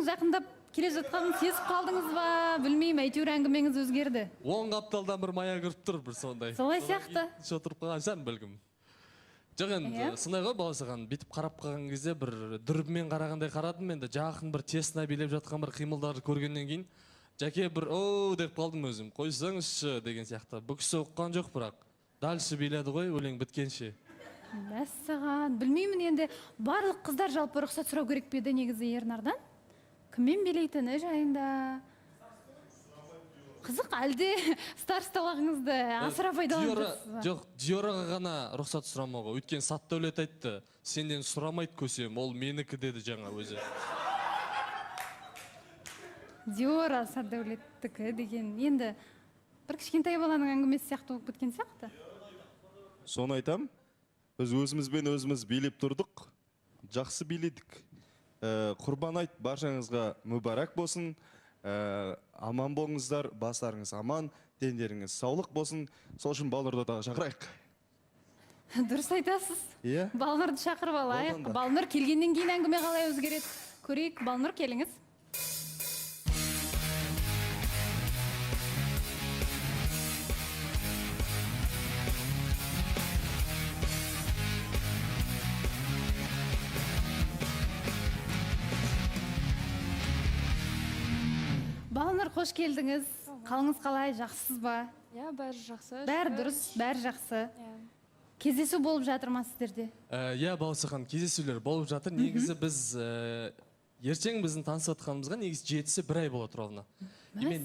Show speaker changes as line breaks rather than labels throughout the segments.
өзіңіз жақындап келе жатқанын сезіп қалдыңыз ба? Білмеймін, әйтеуір әңгімеңіз өзгерді.
Оң қапталдан бір мая кіріп тұр, бір сондай.
Солай сияқты.
Отырып қалған сән бәлкім. Жоқ енді, сынай ғой баласыған, битіп қарап қалған кезде бір дүрбімен қарағандай қарадым, енді жақын бір тесна билеп жатқан бір қимылдарды көргеннен кейін, жәке бір оу деп қалдым өзім, қойсаңызшы деген сияқты. Бұл кісі оққан жоқ бірақ, дальше биледі ғой өлең біткенше.
Мәссаған, білмеймін енді, барлық қыздар жалпы рұқсат сұрау керек пе еді негізі Ернардан? Кіммен билейтіні жайында? Қызық, әлде старсталағыңызды асыра пайдаландыңыз ба?
Жоқ, Диораға ғана рұқсат сұрамауға. Өйткені Саттәулет айтты, сенден сұрамайды көсем, ол менікі деді жаңа өзі.
Диора Саттәулеттікі деген, енді бір кішкентай баланың әңгімесі сияқты болып кеткен сияқты.
Соны айтам, біз өзімізбен өзіміз билеп тұрдық, жақсы биледік. Құрбан айт баршаңызға мүбәрәк болсын. Аман болыңыздар, бастарыңыз аман, дендеріңіз саулық болсын. Сол үшін Балнұрды да шақырайық.
Дұрыс айтасыз.
Иә.
Балнұрды шақырып алайық. Балнұр келгеннен кейін әңгіме қалай өзгереді? Көрейік, Балнұр келіңіз. Балнұр, қош келдіңіз. Қалыңыз қалай, жақсысыз ба?
Иә, бәрі жақсы.
Бәрі дұрыс, бәрі жақсы. Кездесу болып жатыр ма сіздерде?
Иә, баласыған кездесулер болып жатыр. Негізі біз ертең біздің танысып атқанымызға негізі жетісі бір ай болады ровно. Мен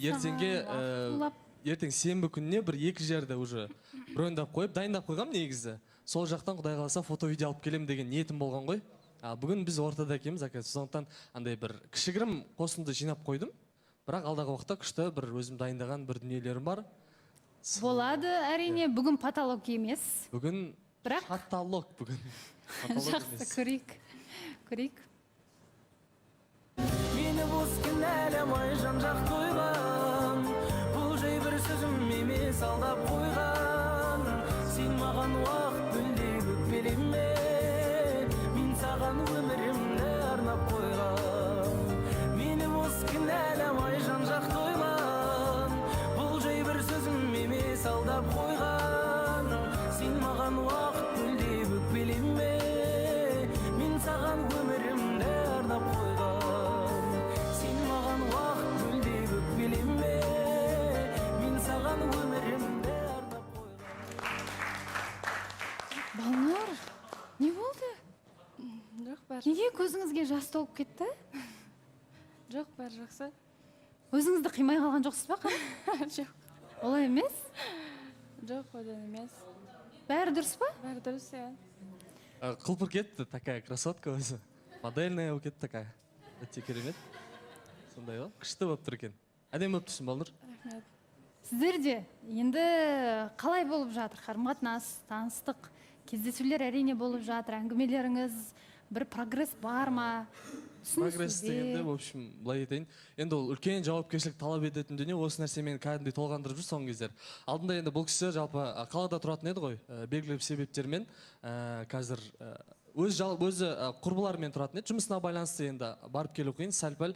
ертең сенбі күніне бір 2 жерде уже броньдап қойып, дайындап қойғам негізі. Сол жақтан Құдай қаласа фото-видео алып келем деген ниетім болған ғой. Бүгін біз ортада екенбіз, сондықтан андай бір кішігірім қосынды жинап қойдым. Бірақ алдағы уақытта күшті бір өзім дайындаған бір дүниелерім бар.
Болады, әрине, бүгін патолог емес.
Бүгін патолог бүгін.
Жақсы, көрейік.
Мені бос кінәламай жан-жақ қойған, бұл жай бір сөзім емес алдап қойған. Сен маған уақыт гүлдеп өкпелеме, мен саған өмірімді арнап қойған. Мені бос кінәламай жан-жақ қойған, бұл жай бір сөзім емес алдап қойған. Сен маған уақыт гүлдеп өкпелеме, мен саған өмірімді арнап қойған. Сен маған уақыт гүлдеп өкпелеме, мен саған өмірімді арнап қойған.
Балнұр, не болды?
Жоқ, бәрі.
Неге көзіңізге жас толып кетті?
Жоқ, бәрі жақсы.
Өзіңізді қимай қалған жоқсыз ба?
Жоқ.
Олай емес?
Жоқ, одан емес.
Бәрі дұрыс па?
Бәрі дұрыс, иә.
Қылпыр кетті, такая красотка өзі. Модельная болып кетті такая. Өте керемет. Сондай ғой, күшті болып тұр екен. Әдемі болып тұрсың, Балнұр.
Рахмет.
Сіздерде енді қалай болып жатыр? Қарым-қатынас, таныстық, кездесулер әрине болып жатыр. Әңгімелеріңіз, бір прогресс бар ма?
Прогресс дегенде, в общем, былай етейін. Енді ол үлкен жауапкершілік талап ететін дүние, осы нәрсе мені кәдімгідей толғандырып жүр соңғы кездер. Алдында енді бұл кісі жалпы қалада тұратын еді ғой, белгілі себептермен қазір өзі құрбыларымен тұратын еді, жұмысына байланысты енді барып келу қиын, сәл-пәл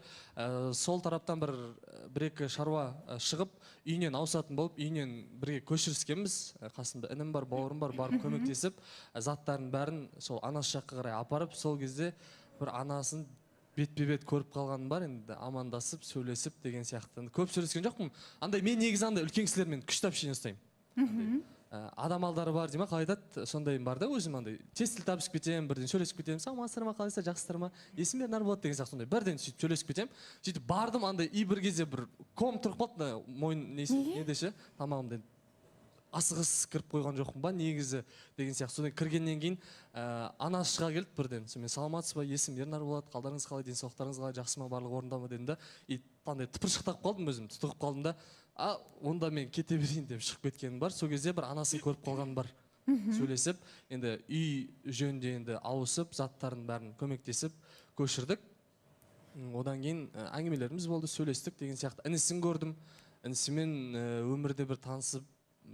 сол тараптан бір-екі шаруа шығып, үйінен ауысатын болып, үйінен бірге көшіріскенбіз. Қасымда інім бар, бауырым бар, барып көмектесіп, заттарын бәрін сол анасы жаққа қарай апарып, сол кезде бір анасын бетпе-бет көріп қалғаным бар, енді амандасып, сөйлесіп деген сияқты. Көп сөйлескен жоқпын. Андай мен негізі андай үлкен кісілермен күшті общение ұстаймын. Адам алдары бар дейма, қалай айтады, сондайым бар да өзім андай. Тез тіл табысып кетемін, бірден сөйлесіп кетемін. Саламатсыздар ма, қалайсыздар, жақсысыздар ма? Есім Ернар болады деген сияқты сондай. Бірден сөйтіп сөйлесіп кетемін. Сөйтіп бардым андай бір кезде бір ком тұрып қалды, мойын недеше, тамағымда асығыс кіріп қойған жоқпын ба негізі деген сияқты. Содан кіргеннен кейін анасы шыға келді бірден. Мен саламатсыз ба, есім Ернар болады, қалдарыңыз қалай, денсаулықтарыңыз қалай, жақсы ма, барлығы орында ма дедім да. Андай тыпыршықтап қалдым өзім, тұтығып қалдым да. Онда мен кете берейін деп шығып кеткенім бар. Сол кезде бір анасын көріп қалғаным бар. Сөйлесіп, енді үй жөнінде енді ауысып, заттарын бәрін көмектесіп көшірдік. Одан кейін әңгімелеріміз болды, сөйлестік деген сияқты. Інісін көрдім. Інісімен өмірде бір танысып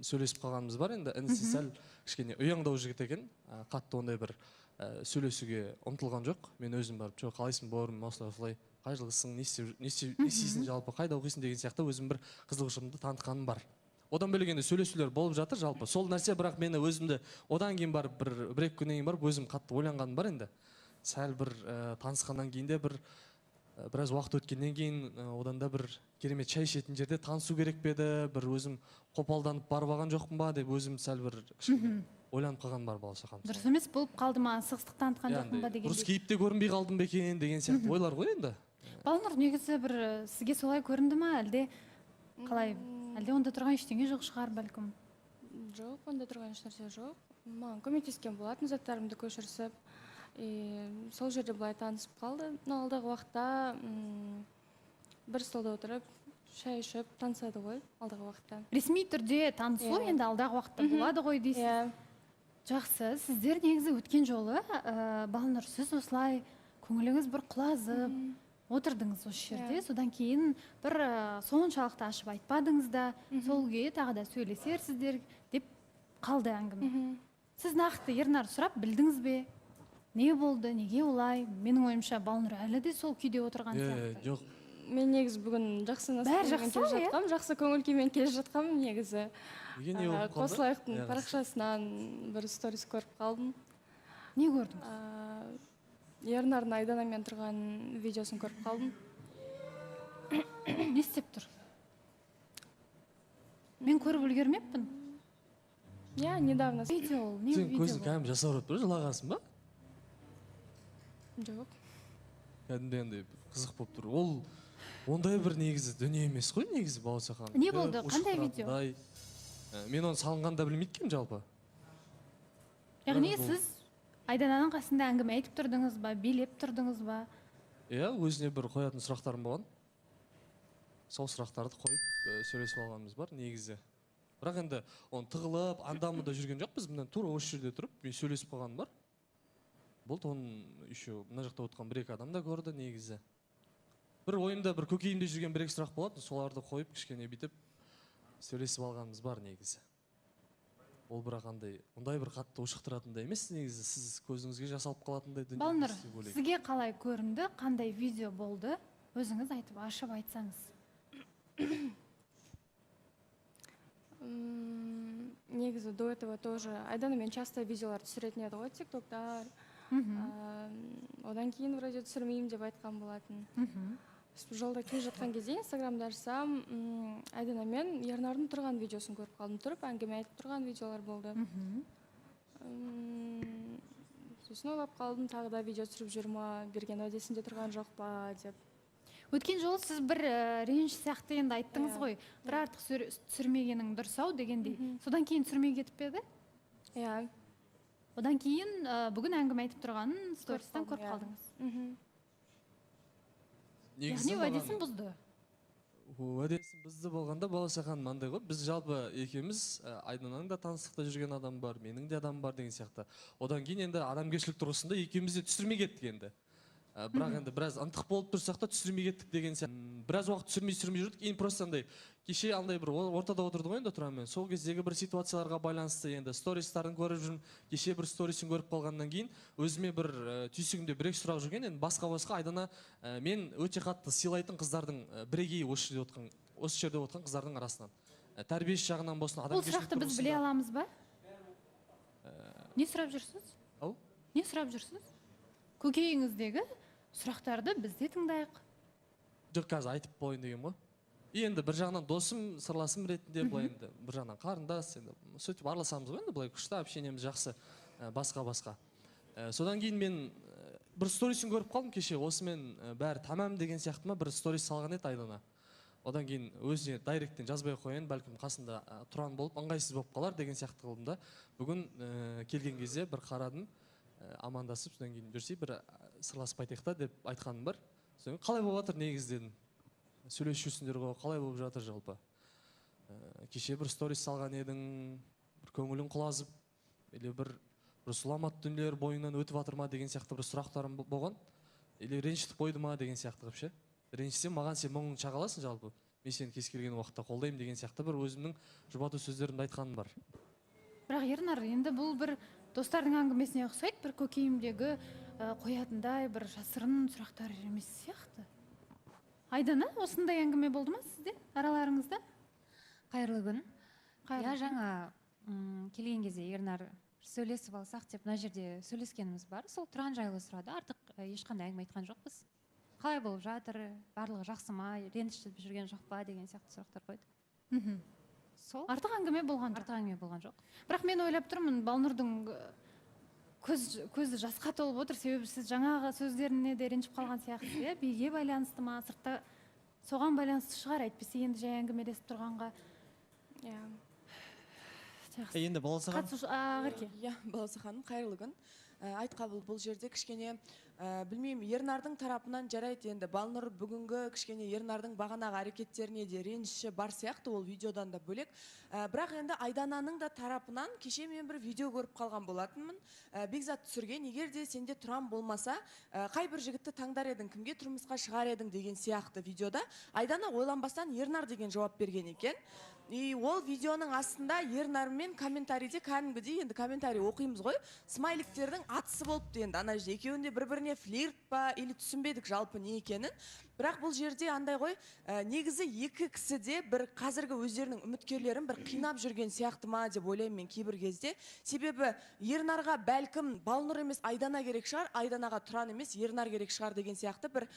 сөйлесіп қалғанымыз бар. Енді інісі сәл кішкене ұяңдау жігіт екен. Қатты ондай бір сөйлесуге ұмтылған жоқ. Мен өзім барып, қалайсың бауырым, осылай қайжылысың, не істейсің жалпы, қайда оқисың деген сияқты өзім бір қызығушылығымды танытқаным бар. Одан бөлек енді сөйлесулер болып жатыр жалпы. Сол нәрсе бірақ мені өзімді одан кейін барып бір екі күннен кейін барып өзім қатты ойланғаным бар енді. Сәл бір танысқаннан кейін де біраз уақыт өткеннен кейін одан да бір керемет шай ішетін жерде танысу керек пе еді, бір өзім қопалданып барып алған жоқпын ба деп өзім сәл бір кішкене ойланып қалғаным бар балашақам.
Дұрыс емес болып қалды ма, сықстық танытқан жоқпын ба деген.
Дұрыс кейіпте көрінбей қалдым ба екен деген сияқты ойлар ғой енді.
Балнұр, негізі бір сізге солай көрінді ма, әлде қалай? Әлде онда тұрған ештеңе жоқ шығар бәлкім?
Жоқ, онда тұрған ешнәрсе жоқ. Маған көмектескен болатын заттарымды көшірсіп, сол жерде былай танысып қалды. Алдағы уақытта бір столда отырып, шай ішіп танысады ғой алдағы уақытта.
Ресми түрде танысу енді алдағы уақытта болады ғой дейсіз. Жақсы, сіздер негізі өткен жолы, Балнұр, сіз осылай көңіліңіз бір құлазып отырдыңыз осы жерде, содан кейін бір соншалықты ашып айтпадыңыз да, сол күйі тағы да сөйлесерсіздер деп қалды әңгіме. Сіз нақты Ернар сұрап білдіңіз бе? Не болды, неге олай? Менің ойымша Балнұр әлі де сол күйде отырған сияқты.
Жоқ.
Мен негізі бүгін жақсы настроениемен келе жатқам, жақсы көңіл күймен келе жатқам негізі. Қосылайықтың парақшасынан бір сторис көріп қалдым.
Не көрдіңіз?
Ернардың Айданамен тұрған видеосын көріп қалдым.
Не істеп тұр? Мен көріп үлгермеппін.
Недавно.
Видео, не
Сен
видео?
көзің кәдімгі жасауырып тұр, жылағансың ба?
Жоқ.
Кәдімгі енді қызық болып тұр. Ол ондай бір негізі дүние емес қой негізі балашақам.
Не болды? Қандай видео?
Мен оны салынғанда білмейткем жалпы.
Яғни сіз Айдананың қасында әңгіме айтып тұрдыңыз ба, билеп тұрдыңыз ба?
Иә, өзіне бір қоятын сұрақтарым болған. Сол сұрақтарды қойып сөйлесіп алғанымыз бар негізі. Бірақ енді оны тығылып, андамында жүрген жоқ, біз мындан тура осы жерде тұрып, мен сөйлесіп қалғаным бар. Болды, оны еще мына жақта отырған бір-екі адам да көрді негізі. Бір ойымда, бір көкейімде жүрген бір-екі сұрақ болады, соларды қойып кішкене бүйтіп сөйлесіп алғанымыз бар негізі. Ол бірақ ондай бір қатты ушықтыратындай емес негізі, сіз көзіңізге жасалып қалатындай дүние.
Балнұр, сізге қалай көрінді, қандай видео болды, өзіңіз айтып, ашып айтсаңыз.
Негізі до этого тоже Айданамен часто видеолар түсіретін еді ғой, тиктоктар. Одан кейін вроде түсірмеймін деп айтқан болатын. Жолда келе жатқан кезде инстаграмда ашсам, Айданамен Ернардың тұрған видеосын көріп қалдым, тұрып әңгіме айтып тұрған видеолар болды. Сосын ойлап қалдым, тағы да видео түсіріп жүр ма, берген уәдесінде тұрған жоқ па деп.
Өткен жолы сіз бір реніш сияқты енді айттыңыз ғой, бір артық түсірмегенің дұрыс ау дегендей. Содан кейін түсірмей кетіп еді?
Иә.
Одан кейін бүгін әңгіме айтып тұрғанын стористан көріп қалдыңыз. Яғни уәдесін бұзды.
Уәдесін бұзды болғанда балашақаным мынандай ғой, біз жалпы екеуміз Айдананың да таныстықта жүрген адам бар, менің де адам бар деген сияқты. Одан кейін енді адамгершілік тұрғысында екеуміз де түсірмей кеттік енді. Бірақ енді біраз ынтық болып тұрсақ та түсірмей кеттік деген сияқты. Біраз уақыт түсірмей жүрдік, кейін просто андай кеше андай бір ортада отырды ғой енді тұрамын мен. Сол кездегі бір ситуацияларға байланысты енді стористарын көріп жүрмін. Кеше бір сторисін көріп қалғаннан кейін өзіме бір түйсігімде бір-екі сұрақ жүрген. Енді басқа Айдана мен өте қатты сыйлайтын қыздардың бірегейі осы жерде отқан қыздардың арасынан. Тәрбиесі жағынан болсын,
адамгершілік тұрғысында. Бұл сұрақты біз біле аламыз ба? Не сұрап жүрсіз?
Ау?
Не сұрап жүрсіз? Көкейіңіздегі сұрақтарды біз де тыңдайық.
Жоқ, қазір айтып болайын деген ғой. Енді бір жағынан досым, сырласым ретінде былай енді бір жағынан қарындас, енді сөйтіп араласамыз ғой енді былай күшті общениеміз жақсы, басқа. Содан кейін мен бір сторисін көріп қалдым кеше, осымен бәрі тамам деген сияқты ма бір сторис салған еді Айдана. Одан кейін өзіне дайректтен жазбай қояйын, бәлкім қасында тұран болып, ыңғайсыз болып қалар деген сияқты қылдым да. Бүгін келген кезде бір қарадым, амандасып, содан кейін жүрсей бір сырласып айтайық та деп айтқаным бар. Қалай болып жатыр негізі дедім. Сөйлесіп жүрсіңдер ғой, қалай болып жатыр жалпы. Кеше бір сторис салған едің, бір көңілің құлазып, или бір сұламат дүниелер бойыңнан өтіп жатыр ма деген сияқты бір сұрақтарым болған. Или ренжітіп қойды ма деген сияқты қып ше. Ренжісем, маған сен мұңын шағаласың жалпы. Мен сені кез келген уақытта қолдаймын деген сияқты бір өзімнің жұбату сөздерімді айтқаным бар.
Бірақ Ернар, енді бұл бір достардың әңгімесіне ұқсайды, бір көкейімдегі қоятындай бір жасырын сұрақтар емес сияқты. Айдана, осындай әңгіме болды ма сізде араларыңызда?
Қайырлы күн.
Қайырлы
Я жаңа келген кезде Ернар сөйлесіп алсақ деп мына жерде сөйлескеніміз бар. Сол Тұран жайлы сұрады. Артық ешқандай әңгіме айтқан жоқпыз. Қалай болып жатыр? Барлығы жақсы ма? Ренішті жүрген жоқ па деген сияқты сұрақтар қойды. Сол
Артық әңгіме болған жоқ.
артық әңгіме болған жоқ.
Бірақ мен ойлап тұрмын, Балнұрдың көзі жасқа толып отыр, себебі сіз жаңағы сөздеріне де ренжіп қалған сияқты, биге байланысты ма, сыртта соған байланысты шығар, әйтпесе енді жай әңгімелесіп тұрғанға.
Иә.
Енді Балауса ханым.
Қатысушы Ақерке.
Иә, Балауса ханым, қайырлы күн. Айтқабыл бұл жерде кішкене білмеймін, Ернардың тарапынан жарайды, енді Балнұр бүгінгі кішкене Ернардың бағанағы әрекеттеріне де реніші бар сияқты, ол видеодан да бөлек. Бірақ енді Айдананың да тарапынан кеше мен бір видео көріп қалған болатынмын. Бекзат түсірген, егер де сенде Тұран болмаса, қай бір жігітті таңдар едің, кімге тұрмысқа шығар едің деген сияқты видеода Айдана ойланбастан Ернар деген жауап берген екен. И ол видеоның астында Ернармен комментарийде кәдімгідей, енді комментарий оқимыз ғой, смайликтердің атысы болыпты енді. Ана жерде екеуінде бір-біріне флирт па или түсінбедік жалпы не екенін. Бірақ бұл жерде андай ғой, негізі екі кісі де бір қазіргі өздерінің үміткерлерін бір қинап жүрген сияқты ма деп ойлаймын мен кейбір кезде. Себебі Ернарға бәлкім Балнұр емес Айдана керек шығар, Айданаға Тұран емес Ернар керек шығар деген сияқты бір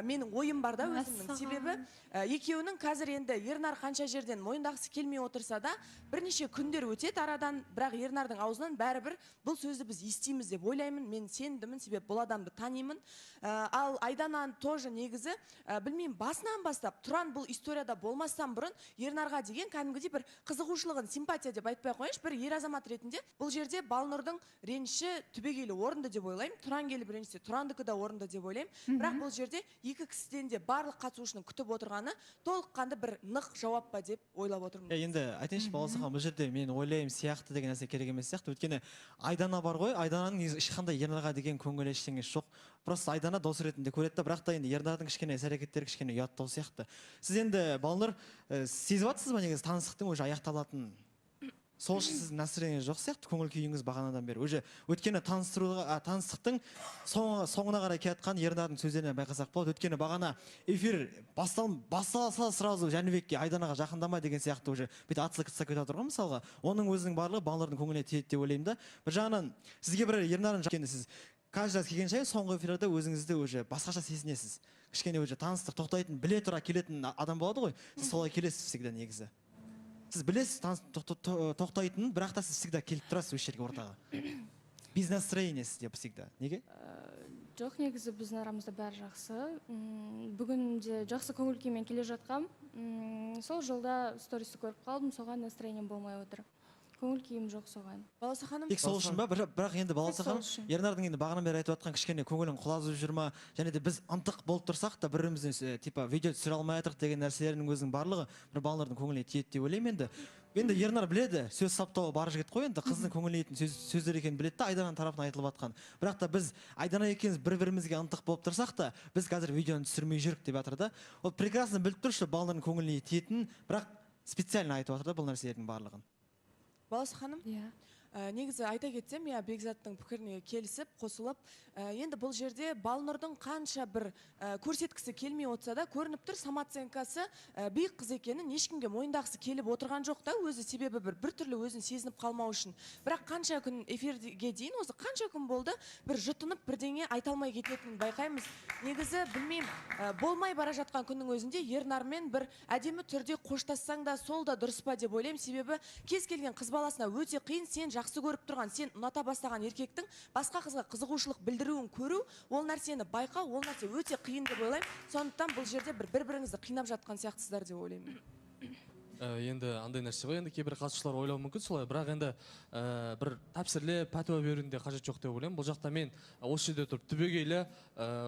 менің ойым бар да өзімнің. Себебі екеуінің қазір енді Ернар қанша жерден мойындағысы келмей отырса да бірнеше күндер өтеді арадан, бірақ Ернардың аузынан бәрібір бұл сөзді біз естиміз деп ойлаймын. Мен сендімін, себебі бұл адамды танимын. Ал Айдананы тоже негізі білмеймін, басынан бастап Тұран бұл историяда болмастан бұрын Ернарға деген кәдімгідей бір қызығушылығын, симпатия деп айтпай қойыншы, бір ер азамат ретінде бұл жерде Балнұрдың реніші түбегейлі орынды деп ойлаймын. Тұран келіп ренішсе Тұрандікі да орынды деп ойлаймын. Бірақ бұл жерде екі кісіден де барлық қатысушының күтіп отырғаны толыққанды бір нық жауап па деп ойлап отырмын.
Енді айтайыншы Балауса ханым, бұл жерде мен ойлаймын сияқты деген нәрсе керек емес сияқты. Өйткені Айдана бар ғой, Айдананың ешқандай Ернарға деген көңілі ештеңесі жоқ. Просто Айдана дос ретінде көреді, бірақ та енді Ернардың кішкене іс-әрекеттері кішкене ұяттау сияқты. Сіз енді Балнұр сезіп жатсыз ба негізі таныстықтың уже аяқталатынын? Сол үшін сіздің настроениеңіз жоқ сияқты, көңіл күйіңіз бағанадан бері. Уже өткені таныстықтың соңына қарай келатқан Ернардың сөздерінен байқасақ болады. Өткені бағана эфир басталса сразу Жәнібекке Айданаға жақындама деген сияқты уже бүйтіп атсылып кетіп отырған мысалға. Оның өзінің барлығы Балнұрдың көңіліне тиеді деп ойлаймын да. Бір жағынан сізге бір Ернардың жақыны сіз каждый раз келген сайын соңғы эфирде өзіңізді уже басқаша сезінесіз. Кішкене уже таныстық тоқтайтын, біле тұра келетін адам болады ғой. Сіз солай келесіз всегда негізі. Сіз білесіз тоқтайтынын, бірақ та сіз всегда келіп тұрасыз осы жерге ортаға. Бизнес настроение сізде всегда. Неге?
Жоқ, негізі біздің арамызда бәрі жақсы. Бүгін де жақсы көңіл күймен келе жатқам. Сол жолда стористі көріп қалдым, соған настроением болмай отыр. Көңіл күйім жоқ соған.
Балауса ханым.
Тек сол үшін ба? Бірақ енді Балауса ханым, Ернардың енді бағынан бері айтып жатқан кішкене көңілің құлазып жүр ма? Және де біз ынтық болып тұрсақ та бір-бірімізден типа видео түсіре алмай жатырық деген нәрселердің өзінің барлығы бір Балнұрдың көңіліне тиеді деп ойлаймын енді. Енді Ернар біледі, сөз саптауы бар жігіт қой, енді қыздың көңіліне тиетін сөздер екенін біледі де Айдананың тарапынан айтылып жатқан. Бірақ та біз Айдана екеуміз бір-бірімізге ынтық болып тұрсақ та, біз қазір видеоны түсірмей жүрік деп жатыр да. Ол прекрасно біліп тұр, что Балнұрдың көңіліне тиетінін, бірақ специально айтып жатыр да бұл нәрселердің барлығын.
Балауса ханым.
Иә.
Негізі айта кетсем, я Бекзаттың пікіріне келісіп, қосылып, енді бұл жерде Балнұрдың қанша бір көрсеткісі келмей отса да, көрініп тұр самооценкасы биік қыз екенін ешкімге мойындағысы келіп отырған жоқ та, өзі себебі бір түрлі өзін сезініп қалмау үшін. Бірақ қанша күн эфирге дейін, осы қанша күн болды, бір жұтынып бірдеңе айта алмай кететінін байқаймыз. Негізі білмеймін, болмай бара жатқан күннің өзінде Ернармен бір әдемі түрде қоштассаң да сол да дұрыс па деп ойлаймын. Себебі кез келген қыз баласына өте қиын, сен жақсы көріп тұрған, сен ұната бастаған еркектің басқа қызға қызығушылық білдіруін көру, ол нәрсені байқау, ол нәрсе өте қиын деп ойлаймын. Сондықтан бұл жерде бір-біріңізді қинап жатқан сияқтысыздар деп ойлаймын.
Енді андай нәрсе ғой, енді кейбір қатысушылар ойлауы мүмкін солай, бірақ енді бір тәпсірлеп пәтуа беруінде қажет жоқ деп ойлаймын. Бұл жақта мен осы жерде тұрып түбегейлі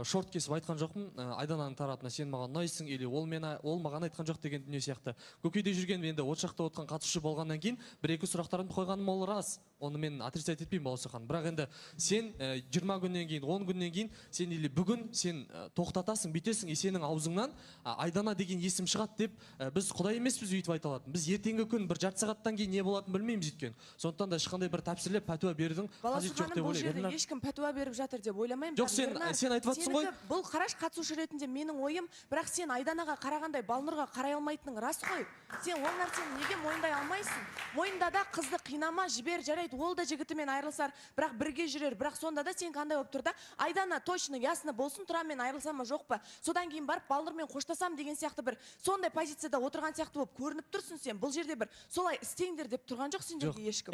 шорт кесіп айтқан жоқпын. Айдананың тарапына сен маған ұнайсың или ол маған айтқан жоқ деген дүние сияқты. Көкейде жүрген енді от жақта отқан қатысушы болғаннан кейін бір-екі сұрақтарымды қойғаным ол рас. Оны мен отрицать етпеймін Балауса ханым. Бірақ енді сен 20 күннен кейін, 10 күннен кейін сен или бүгін сен тоқтатасың, бүйтесің, сенің аузыңнан Айдана деген есім шығады деп біз құдай емеспіз өйтіп айта алатын. Біз ертеңгі күн бір жарты сағаттан кейін не болатынын білмейміз өйткені. Сондықтан да ешқандай бір тәпсірлеп пәтуа берудің қажеті жоқ
Баласуханым,
деп
бұл жерде
ойлаймын.
ешкім пәтуа беріп жатыр деп ойламаймын.
Жоқ, сен айтып жатсың ғой.
Бұл қараш қатысушы ретінде менің ойым, бірақ сен Айданаға қарағандай Балнұрға қарай алмайтының рас қой. Сен ол нәрсені неге мойындай алмайсың? Мойында да қызды қинама, жібер, жарайды, ол да жігітімен айырылсар, бірақ бірге жүрер. Бірақ сонда да сен қандай болып тұр да, Айдана точно ясны болсын, Тұранмен айырылсам ба жоқ па? Содан кейін барып Балнұрмен қоштасам деген сияқты бір сондай позицияда отырған сияқты болып көрініп тұрсың сен. Бұл жерде бір солай істеңдер деп тұрған жоқ сендерге ешкім.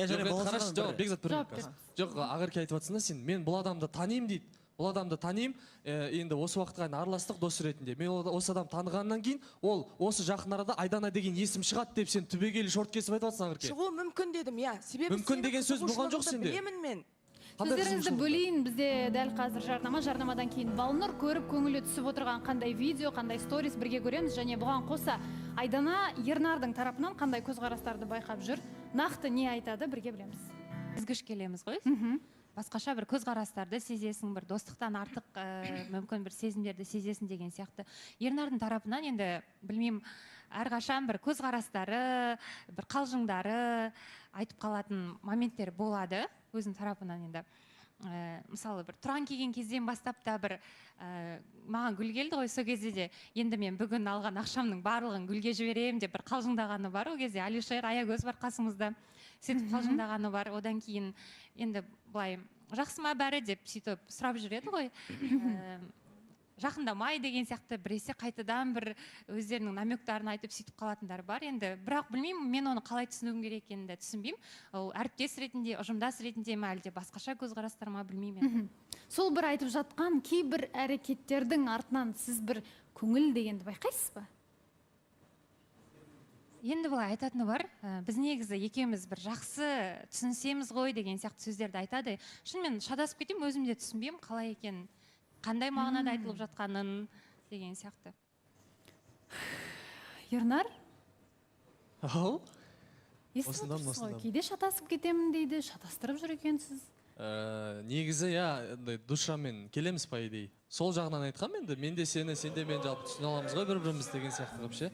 Жоқ, Ақерке айтып жатсың да сен, мен бұл адамды танимын дейді. Бұл адамды танимын, енді осы уақытқа дейін араластық дос ретінде. Мен осы адам танығаннан кейін, ол осы жақын арада Айдана деген есім шығады деп сен түбегейлі шорт кесіп айтып жатсың, Ақерке.
Шығу мүмкін дедім, иә. Себебі
мүмкін деген сөз болған жоқ сенде.
Білемін мен.
Сөздеріңізді бөлейін, бізде дәл қазір жарнамадан кейін Балнұр көріп көңілі түсіп отырған қандай видео, қандай сторис бірге көреміз, және бұған қоса Айдана Ернардың тарапынан қандай көзқарастарды байқап жүр, нақты не айтады, бірге білеміз.
Ізгіш келеміз ғой. Басқаша бір көзқарастарды сезесің, бір достықтан артық мүмкін бір сезімдерді сезесің деген сияқты. Ернардың тарапынан енді білмеймін, әрқашан бір көзқарастары, бір қалжыңдары айтып қалатын моменттер болады өзінің тарапынан енді. Мысалы бір Тұран келген кезден бастап та бір маған гүл келді ғой сол кезде де, енді мен бүгін алған ақшамның барлығын гүлге жіберем деп бір қалжыңдағаны бар. Ол кезде Алишер, Аягөз бар қасымызда, сөйтіп қалжыңдағаны бар. Одан кейін енді былай жақсы ма бәрі деп сөйтіп сұрап жүреді ғой. Жақындамай деген сияқты біресе қайтадан бір өздерінің намектарын айтып сөйтіп қалатындар бар. Енді бірақ білмеймін, мен оны қалай түсінуім керек екенін де түсінбеймін. Ол әріптес ретінде, ұжымдас ретінде ме, әлде басқаша көзқарастар ма білмеймін.
Сол бір айтып жатқан кейбір әрекеттердің артынан сіз бір көңіл дегенді байқайсыз ба?
Енді былай айтатыны бар, біз негізі екеуміз бір жақсы түсінсеміз ғой деген сияқты сөздерді айтады. Шынымен шатасып кетемін, өзім де түсінбеймін қалай екенін, қандай мағынада айтылып жатқанын деген сияқты.
Ернар?
Ау?
Естіп отырсыз ғой, кейде шатасып кетемін дейді, шатастырып жүр екенсіз.
Негізі, душамен келеміз по идее. Сол жағынан айтқам енді, мен де сені, сен де мен жалпы түсіне аламыз ғой бір-біріміз деген сияқты қып ше.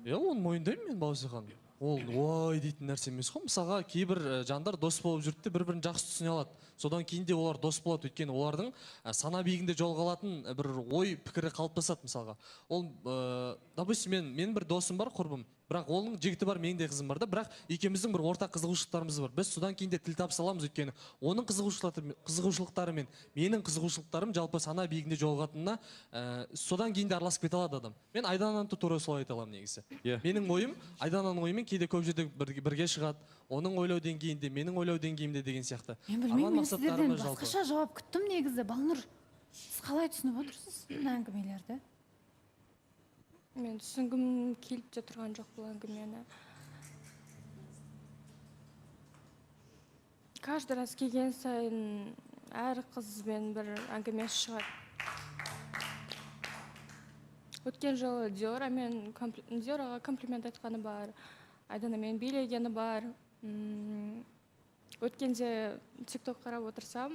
Оны мойындаймын мен, Баласухан. Ол ой дейтін нәрсе емес қой. Мысалға кейбір жандар дос болып жүрді де бір-бірін жақсы түсіне алады. Содан кейін де олар дос болады, өйткені олардың сана биігінде жолға алатын бір ой пікірі қалыптасады мысалға. Ол допустим мен бір досым бар, құрбым. Бірақ оның жігіті бар, менің де қызым бар да, бірақ екеуміздің бір ортақ қызығушылықтарымыз бар. Біз содан кейін де тіл табыса аламыз, өйткені оның қызығушылықтары мен менің қызығушылықтарым жалпы сана биігінде жолығатынына содан кейін де араласып кете алады адам. Мен Айдананы тура солай айта аламын негізі. Менің ойым Айдананың ойымен кейде көп жерде бірге шығады. Оның ойлау деңгейінде, менің ойлау деңгейімде деген сияқты.
Мен білмеймін, мен сіздерден басқаша жауап күттім негізі. Балнұр, сіз қалай түсініп отырсыз мына әңгімелерді?
Мен түсінгім келіп те тұрған жоқ бұл әңгімені. Каждый раз келген сайын әр қызбен бір әңгімесі шығады. Өткен жылы Диораға комплимент айтқаны бар, Айданамен билегені бар. Өткенде TikTok қарап отырсам,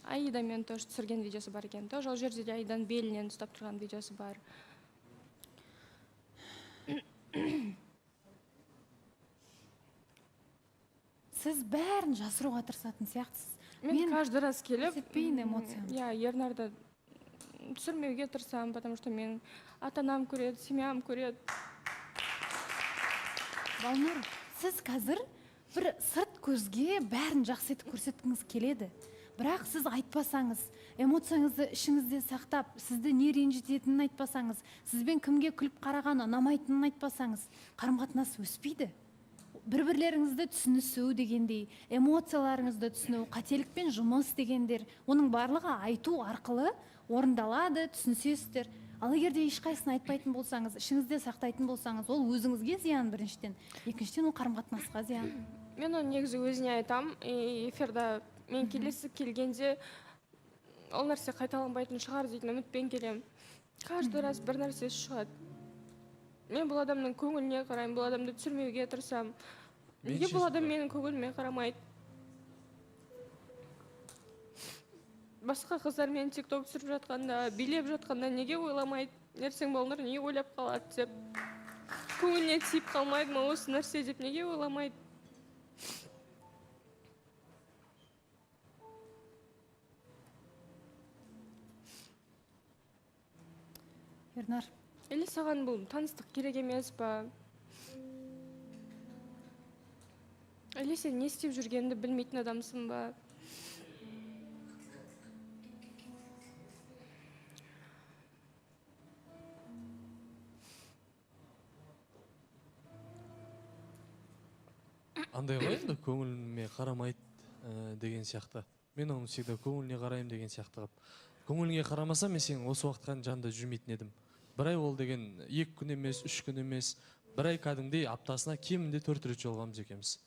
Аидамен тоже түсірген видеосы бар екен. Тоже ол жерде де Айдан белінен ұстап тұрған видеосы бар.
Сіз бәрін жасыруға тырысатын сияқтысыз.
Мен каждый раз келіп, Ернарды түсірмеуге тырысамын, потому что мен ата-анам көреді, семьям көреді.
Балнұр, сіз қазір бір сырт көзге бәрін жақсы етіп көрсеткіңіз келеді. Бірақ сіз айтпасаңыз, эмоцияңызды ішіңізде сақтап, сізді не ренжітетінін айтпасаңыз, сізбен кімге күліп қарағаны ұнамайтынын айтпасаңыз, қарым-қатынас өспейді. Бір-бірлеріңізді түсінісу дегендей, эмоцияларыңызды түсіну, қателікпен жұмыс дегендер, оның барлығы айту арқылы орындалады, түсінсесіздер. Ал егерде ешқайсысын айтпайтын болсаңыз, ішіңізде сақтайтын болсаңыз, ол өзіңізге зиян біріншіден, екіншіден ол қарым-қатынасқа зиян.
Мен оны негізі өзіне айтам, эфирда мен келесі келгенде ол нәрсе қайталанбайтын шығар дейтін үмітпен келем. Каждый раз бір нәрсесі шығады. Мен бұл адамның көңіліне қараймын, бұл адамды түсірмеуге тырысам. Неге бұл адам менің көңіліме қарамайды? Басқа қыздармен TikTok түсіріп жатқанда, билеп жатқанда неге ойламайды? Ертең Балнұр не ойлап қалады деп. көңіліне тиіп қалмайды ма осы нәрсе деп неге ойламайды?
Ернар,
Или саған бұл таныстық керек емес па? Или сен не істеп жүргеніңді білмейтін адамсың ба?
Андай ғой енді көңіліме қарамайды деген сияқты. Мен оны всегда көңіліне қараймын деген сияқты қылып. Көңіліңе қарамаса мен сенің осы уақытқа жанында жүрмейтін едім. Бір ай ол деген 2 күн емес, 3 күн емес, бір ай кәдімгідей аптасына кемінде 4 рет жолығамыз екенбіз.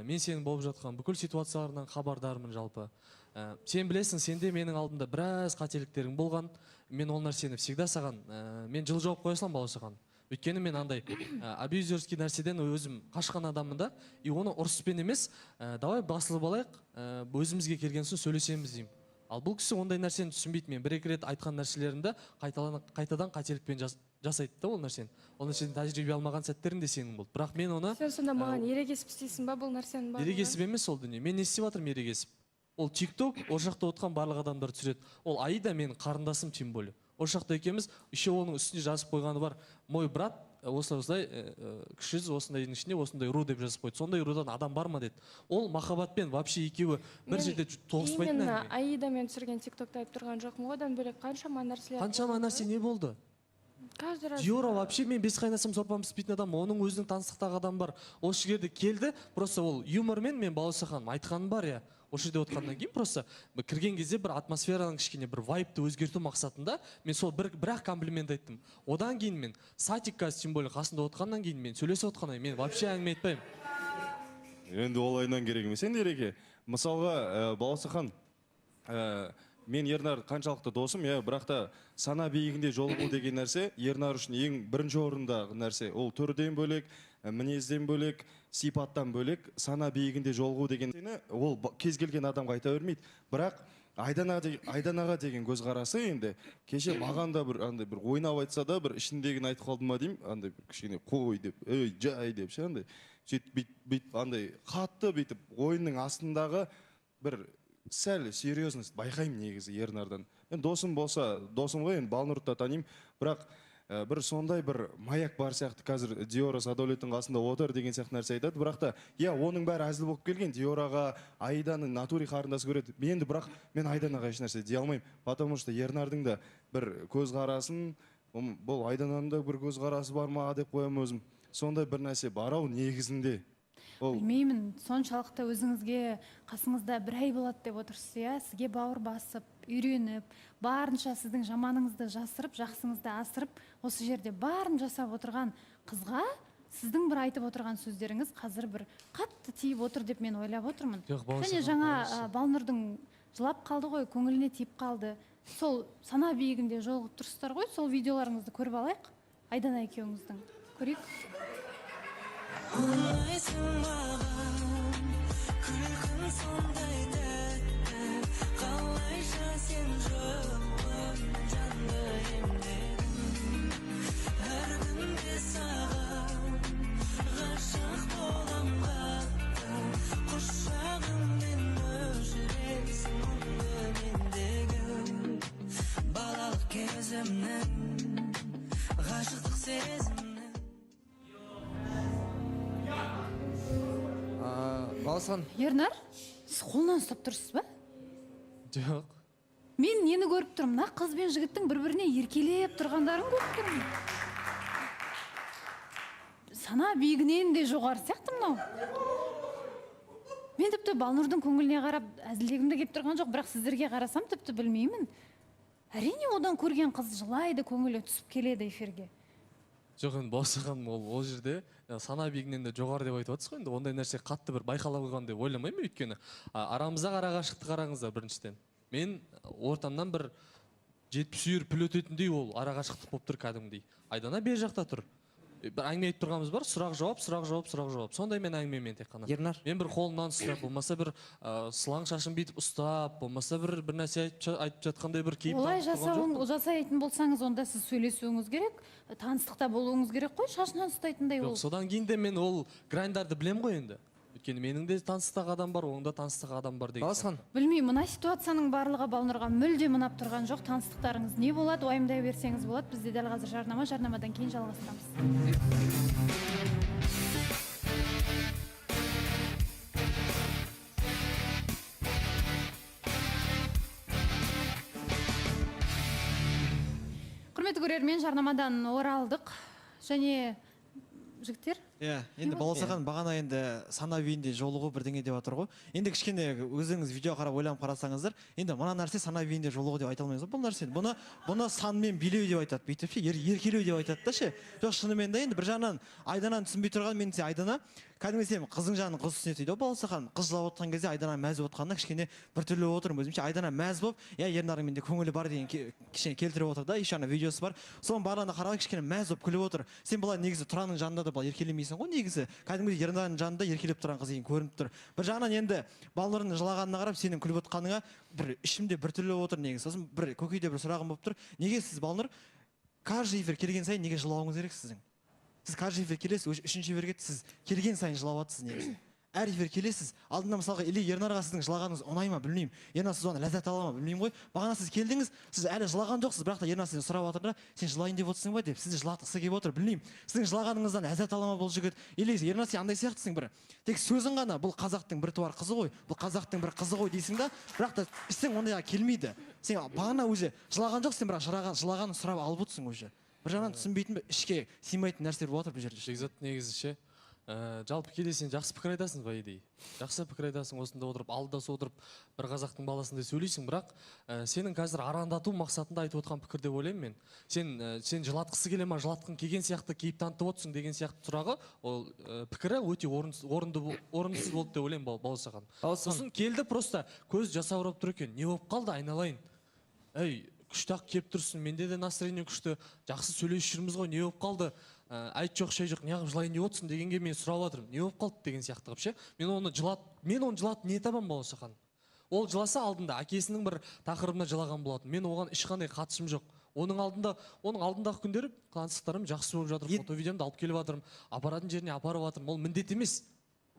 Мен сенің болып жатқан бүкіл ситуацияларынан хабардармын жалпы. Сен білесің, сенде менің алдымда біраз қателіктерің болған. Мен ол нәрсені всегда саған, мен жылы жауап қоя салам баласаған. Өйткені мен андай абьюзерский нәрседен өзім қашқан адаммын да, и оны ұрыспен емес, давай басылып алайық, өзімізге келген соң сөйлесеміз деймін. Ал бұл кісі ондай нәрсені түсінбейді. Мен 1-2 рет айтқан нәрселерімді қайтадан қателікпен жасайды да ол нәрсені. Ол нәрседен тәжірибе алмаған сәттерінде сенің болды. Бірақ мен оны
Сен сонда маған ерегесіп істейсің ба бұл нәрсенің барлығын?
ерегесіп емес ол дүние. Мен не істеп жатырмын ерегесіп? Ол TikTok, ол жақта отқан барлық адамдар түсіреді. Ол Аида менің қарындасым тем более. Ол жақта екеуміз, еще оның үстіне жазып қойғаны бар. Мой брат осылай кішіз осындайдың ішінде осындай ру деп жазып қойды. Сондай рудан адам бар ма деді. Ол махаббатпен вообще екеуі бір жерде тоғыспайтын
Именно
әңгіме.
Аидамен түсірген TikTok'та айтып тұрған жоқпын ғой, одан бөлек қаншама нәрселер.
Қаншама нәрсе не болды?
Каждый раз.
Диора вообще мен бес қайнасым сорпам піспейтін адам, оның өзінің таныстықтағы адам бар. Осы жерде келді, просто ол юмормен мен Балауса ханым айтқаным бар я. Осы жерде отқаннан кейін просто кірген кезде бір атмосфераның кішкене бір вайбты өзгерту мақсатында мен сол бір-ақ комплимент айттым. Одан кейін мен Сатикка тем более қасында отқаннан кейін мен сөйлесіп отқаннан кейін мен вообще әңгіме айтпаймын.
Енді олайынан керек емес. Енді ереке, мысалға Балауса ханым, мен Ернар қаншалықты досым, бірақ та сана биігінде жолығу деген нәрсе Ернар үшін ең бірінші орындағы нәрсе. Ол түрден бөлек, мінезден бөлек, сипаттан бөлек, сана биігінде жолығу деген ол кез келген адамға айта бермейді. Бірақ Айданаға деген көзқарасы енді кеше маған да бір ойнап айтса да бір ішіндегін айтып қалды ма деймін, андай бір кішкене қой деп, ей жай деп ше, андай сөйтіп бүйтіп андай қатты бүйтіп ойынның астындағы бір сәл серьезность байқаймын негізі Ернардан. Мен досым болса, досым ғой, енді Балнұрды да танимын, бірақ бір сондай бір маяк бар сияқты қазір Диора Садолеттің қасында отыр деген сияқты нәрсе айтады. Бірақ та, оның бәрі әзіл болып келген. Диораға Аиданы натури қарындасы көреді. Енді бірақ мен Айданаға еш нәрсе дей алмаймын. Потому что Ернардың да бір көзқарасын, бұл Айдананың да бір көзқарасы бар ма деп қоямын өзім. Сондай бір нәрсе бар ау негізінде.
Білмеймін, соншалықты өзіңізге қасыңызда бір ай болады деп отырсыз, иә, сізге бауыр басып, үйреніп, барынша сіздің жаманыңызды жасырып, жақсыңызды асырып, осы жерде барын жасап отырған қызға сіздің бір айтып отырған сөздеріңіз қазір бір қатты тиіп отыр деп мен ойлап отырмын. Және жаңа Балнұрдың жылап қалды ғой, көңіліне тиіп қалды. Сол сана биігінде жолығып тұрсыздар ғой, сол видеоларыңызды көріп алайық. Айдана екеуіңіздің. Көрейік.
Ұнайсың маған, күлкің сондай тәтті, қалайша сен жоқпын жанды емдедің. Әр күнде саған ғашық болам қатты, құшағыңмен өшіресің мұңды мендегі балалық кезімнің ғашықтық сезімнің.
Баласан.
Ернар, сіз қолынан ұстап тұрсыз ба?
Жоқ.
Мен нені көріп тұрмын? Мына қыз бен жігіттің бір-біріне еркелеп тұрғандарын көріп тұрмын. Сана биігінен де жоғары сияқты мынау. Мен тіпті Балнұрдың көңіліне қарап әзілдегімді келіп тұрған жоқ, бірақ сіздерге қарасам тіпті білмеймін. Әрине одан көрген қыз жылайды, көңілі түсіп келеді эфирге.
Жоқ, енді Баласаған ол жерде сана биігінен де жоғары деп айтып жатсыз ғой, енді ондай нәрсе қатты бір байқала қойған деп ойламаймын, өйткені арамыздағы арақашықтық қараңыздар біріншіден. Мен ортамнан бір 70 үйір піл өтетіндей ол арақашықтық болып тұр кәдімгідей. Айдана бер жақта тұр. бір әңгіме айтып тұрғанымыз бар, сұрақ жауап. Сондай мен әңгімемен тек қана.
Ернар.
Мен бір қолымнан ұстап, болмаса бір сылаң шашын бүйтіп ұстап, болмаса бір нәрсе айтып жатқандай бір кейіп
Олай
танытып тұрған жоқпын.
жасайтын болсаңыз, онда сіз сөйлесуіңіз керек, таныстықта болуыңыз керек қой, шашынан ұстайтындай ол.
Жоқ, содан кейін де мен ол грайндарды білем ғой енді. Өйткені менің де таныстағы адам бар, оның да таныстағы адам бар деген.
Баласхан.
Білмеймін, мына ситуацияның барлығы Балнұрға мүлде ұнап тұрған жоқ. Таныстықтарыңыз не болады, уайымдай берсеңіз болады. Бізде дәл қазір жарнама, жарнамадан кейін жалғастырамыз. Құрметті көрермен, жарнамадан оралдық. Және жігіттер,
Енді Баласахан бағана енді сана биінде жолығу бірдеңе деп жатыр ғой. Енді кішкене өзіңіз видео қарап ойланып қарасаңыздар, енді мына нәрсе сана биінде жолығу деп айта алмаймыз ғой бұл нәрсені. Бұны санмен билеу деп айтады. Бүйтіп ше, еркелеу деп айтады да ше. Жоқ, шынымен де енді бір жағынан Айдананы түсінбей тұрған, мен Айдана кәдімгі сен қыздың жағын қыз түсінеді дейді ғой Баласахан. Қыз жылап отқан кезде Айдана мәз болып отқанда кішкене біртүрлі болып отырмын өзімше. Айдана мәз болып, Ернардың менде көңілі бар деген кішкене келтіріп отыр да, еще ана видеосы бар. Соның барлығына қарап кішкене мәз болып күліп отыр. Сен былай негізі Тұранның жанында да былай еркелемейсің ғой негізі. Кәдімгідей Ернардың жанында еркелеп тұрған қыз деген көрініп тұр. Бір жағынан енді Балнұрдың жылағанына қарап сенің күліп отқаныңа бір ішімде біртүрлі болып отыр негізі. Сосын бір көкейде бір сұрағым болып тұр. Неге сіз Балнұр каждый эфир келген сайын неге жылауыңыз керек сіздің? Сіз каждый эфир келесіз, үшінші эфирге сіз келген сайын жылап жатсыз негізі. Әр эфир келесіз, алдында мысалға или Ернарға сіздің жылағаныңыз ұнай ма білмеймін. Ернар сіз оны ләззат ала ма білмеймін ғой. Бағана сіз келдіңіз, сіз әлі жылаған жоқсыз, бірақ та Ернар сізден сұрап жатыр да, сен жылайын деп отырсың ба деп, сізді жылатқысы келіп отыр, білмеймін. Сіздің жылағаныңыздан ләззат ала ма бұл жігіт? Или Ернар сен андай сияқтысың бір. Тек сөзің ғана бұл қазақтың бір туар қызы ғой, бұл қазақтың бір қызы ғой дейсің да, бірақ та істің ондайға келмейді. Сен бағана өзі жылаған жоқсың, бірақ жылағанын сұрап алып отырсың өзі. Бір жағынан түсінбейтін, ішке сыймайтын нәрселер болып отыр бұл жерде.
Шекзат негізі ше, жалпы кейде сен жақсы пікір айтасың ба идей. Жақсы пікір айтасың, осында отырып, алдасы отырып, бір қазақтың баласындай сөйлейсің, бірақ сенің қазір арандату мақсатында айтып отқан пікір деп ойлаймын мен. Сен жылатқысы келе ма, жылатқың келген сияқты кейіп танытып отырсың деген сияқты сұрағы, ол пікірі өте орынсыз болды деп ойлаймын Баласахан. Сосын келді просто көз жасаурап тұр екен, не болып қалды айналайын. Әй, күшті-ақ кеп тұрсың, менде де настроение күшті, жақсы сөйлесіп жүрміз ғой, не болып қалды? Айт жоқ, шай жоқ, неғып жылайын деп отырсың дегенге мен сұрап жатырмын, не болып қалды деген сияқты қылып ше. Мен оны жылатып не табам Баласахан? Ол жыласа алдында әкесінің бір тақырыбына жылаған болатын. Мен оған ешқандай қатысым жоқ. Оның алдындағы күндері таныстықтарым жақсы болып жатыр, фото видеомды алып келіп жатырмын, апаратын жеріне апарып жатырмын. Ол міндет емес.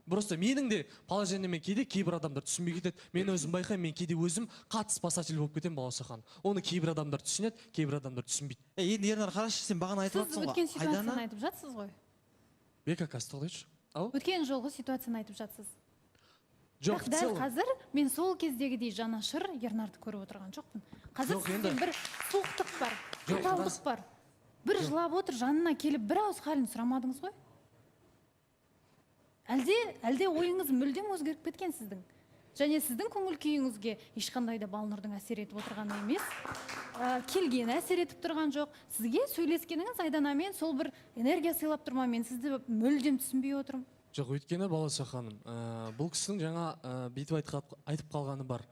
Просто менің де положениемен кейде кейбір адамдар түсінбей кетеді. Мен өзім байқаймын, мен кейде өзім қатты спасатель болып кетемін Баласахан. Оны кейбір адамдар түсінеді, кейбір адамдар түсінбейді.
Енді Ернар қарашы, сен бағана айтып
сіз
жатсың
өткен ситуацияны айтып жатсыз ғой.
Бека қазір тоқтайыншы.
Өткен жолғы ситуацияны айтып жатсыз.
Жоқ,
дәл қазір мен сол кездегідей жанашыр Ернарды көріп отырған жоқпын. Қазір сізде бір суықтық бар, қаталдық бар. Бір жылап отыр, жанына келіп бір ауыз халін сұрамадыңыз ғой. Әлде ойыңыз мүлдем өзгеріп кеткен сіздің. Және сіздің көңіл күйіңізге ешқандай да Балнұрдың әсер етіп отырғаны емес. Келгені әсер етіп тұрған жоқ. Сізге сөйлескеніңіз Айданамен сол бір энергия сыйлап тұр ма, мен сізді мүлдем түсінбей отырмын.
Жоқ, өйткені Баласаханым, бұл кісінің жаңа бүйтіп айтып қалғаны бар.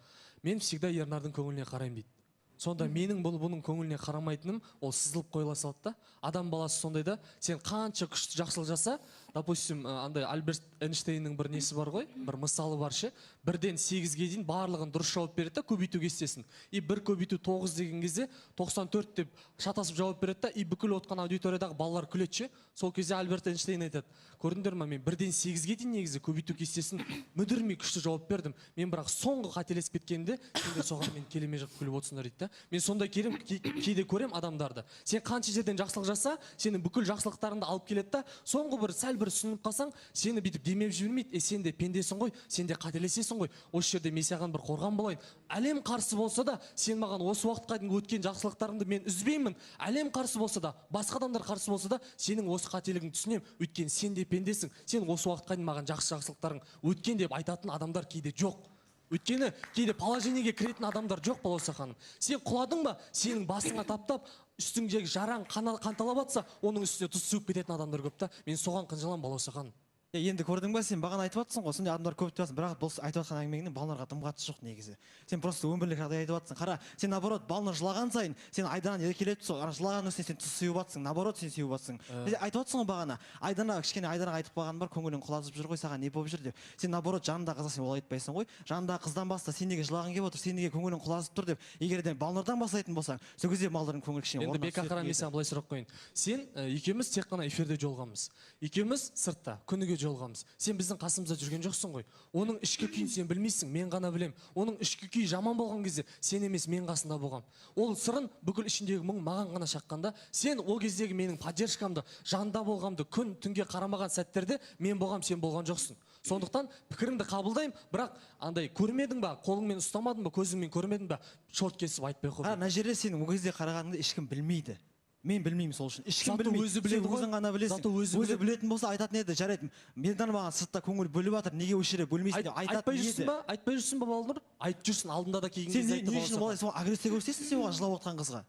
Мен всегда Ернардың көңіліне қараймын дейді. Сонда менің бұның көңіліне қарамайтыным, ол сызылып қойыла салды да. Адам баласы сондай да, сен қанша күшті жақсылық жаса, допустим, андай Альберт Эйнштейннің бір несі бар ғой, бір мысалы бар ше, 1-ден 8-ге дейін барлығын дұрыс жауап береді да, көбейту кестесін. 1 көбейту 9 деген кезде 94 деп шатасып жауап береді да, бүкіл отқан аудиториядағы балалар күледі ше. Сол кезде Альберт Эйнштейн айтады: көрдіңдер ма, мен 1-ден 8-ге дейін негізі көбейту кестесін мүдірмей күшті жауап бердім. Мен бірақ соңғы қателесіп кеткенде сендер соған мен келеме жақ күліп отырсыңдар дейді да. Мен сондай кейде көрем адамдарды. Сен қанша жерден жақсылық жаса, сенің бүкіл жақсылықтарыңды алып келеді да, соңғы бір сәл бір сүніп қалсаң, сені бүйтіп демеп жібермейді. Сен де пендесің ғой, сен де қателесесің ғой. Осы жерде мен саған бір қорған болайын. Әлем қарсы болса да, сен маған осы уақытқа дейін өткен жақсылықтарыңды мен үзбеймін. Әлем қарсы болса да, басқа адамдар қарсы болса да, сенің осы қателігіңді түсінемін. Өйткені сен де пендесің. Сен осы уақытқа дейін маған жақсылықтарың өткен деп айтатын адамдар кейде жоқ. Өйткені кейде положениеге кіретін адамдар жоқ Баласаханым. Сен құладың ба, сенің басыңа таптап, үстіңдегі жараң қанталап атса, оның үстіне тұз сеуіп кететін адамдар көп та. Мен соған қынжаламын Баласаханым.
Енді көрдің ба, сен бағана айтып жатсың ғой, сондай адамдар көп айтып жатсың, бірақ бұл айтып жатқан әңгімеңнің балаларға дым қатысы жоқ негізі. Сен просто өмірлік жағдай айтып жатсың. Қара, сен наоборот балалар жылаған сайын, сен Айдананы еркелетіп сол, жылаған үстіне сен сүйіп жатсың, наоборот сен сүйіп жатсың. Айтып жатсың ғой бағана, Айданаға айтып қалған бар, көңілің құлазып жүр ғой, саған не болып жүр деп. Сен наоборот жанындағы қызға сен олай айтпайсың ғой. Жанындағы қыздан баста сен неге жылағың келіп отыр, сен неге көңілің құлазып тұр деп. Егер де балалардан бастайтын болсаң, сол кезде балалардың көңілі кішкене
Енді бек ақыран мен саған былай сұрақ қояйын. Сен екеуміз тек қана эфирде жолығамыз. Екеуміз сыртта күніге жолығамыз. Сен біздің қасымызда жүрген жоқсың ғой. Оның ішкі күйін сен білмейсің, мен ғана білем. Оның ішкі күйі жаман болған кезде сен емес мен қасында болғам. Ол сырын бүкіл ішіндегі мұң маған ғана шаққанда, сен ол кездегі менің поддержкамды, жанында болғамды күн түнге қарамаған сәттерде мен болғам, сен болған жоқсың. Сондықтан пікіріңді қабылдаймын, бірақ андай көрмедің ба, қолыңмен ұстамадың ба, көзіңмен көрмедің ба, шорт кесіп айтпай қой.
Мына жерде сен ол кезде қарағаныңды ешкім білмейді. Мен білмеймін сол үшін. Ешкім
Зато
білмейді.
өзі біледі
Сен
ғой.
өзің ғана білесің.
Зато өзі
білетін болса айтатын еді, жарайды. Мендан маған сыртта көңіл бөліп жатыр, неге осы жерде бөлмейсің деп айтатын
Айтпай
еді.
жүрсің ба? Айтпай жүрсің ба балалар? Айтып жүрсің, алдында да келген
Сен
кезде
не
айтты
үшін
балалар.
олай сол агрессия көрсетесің сен оған жылап отқан қызға?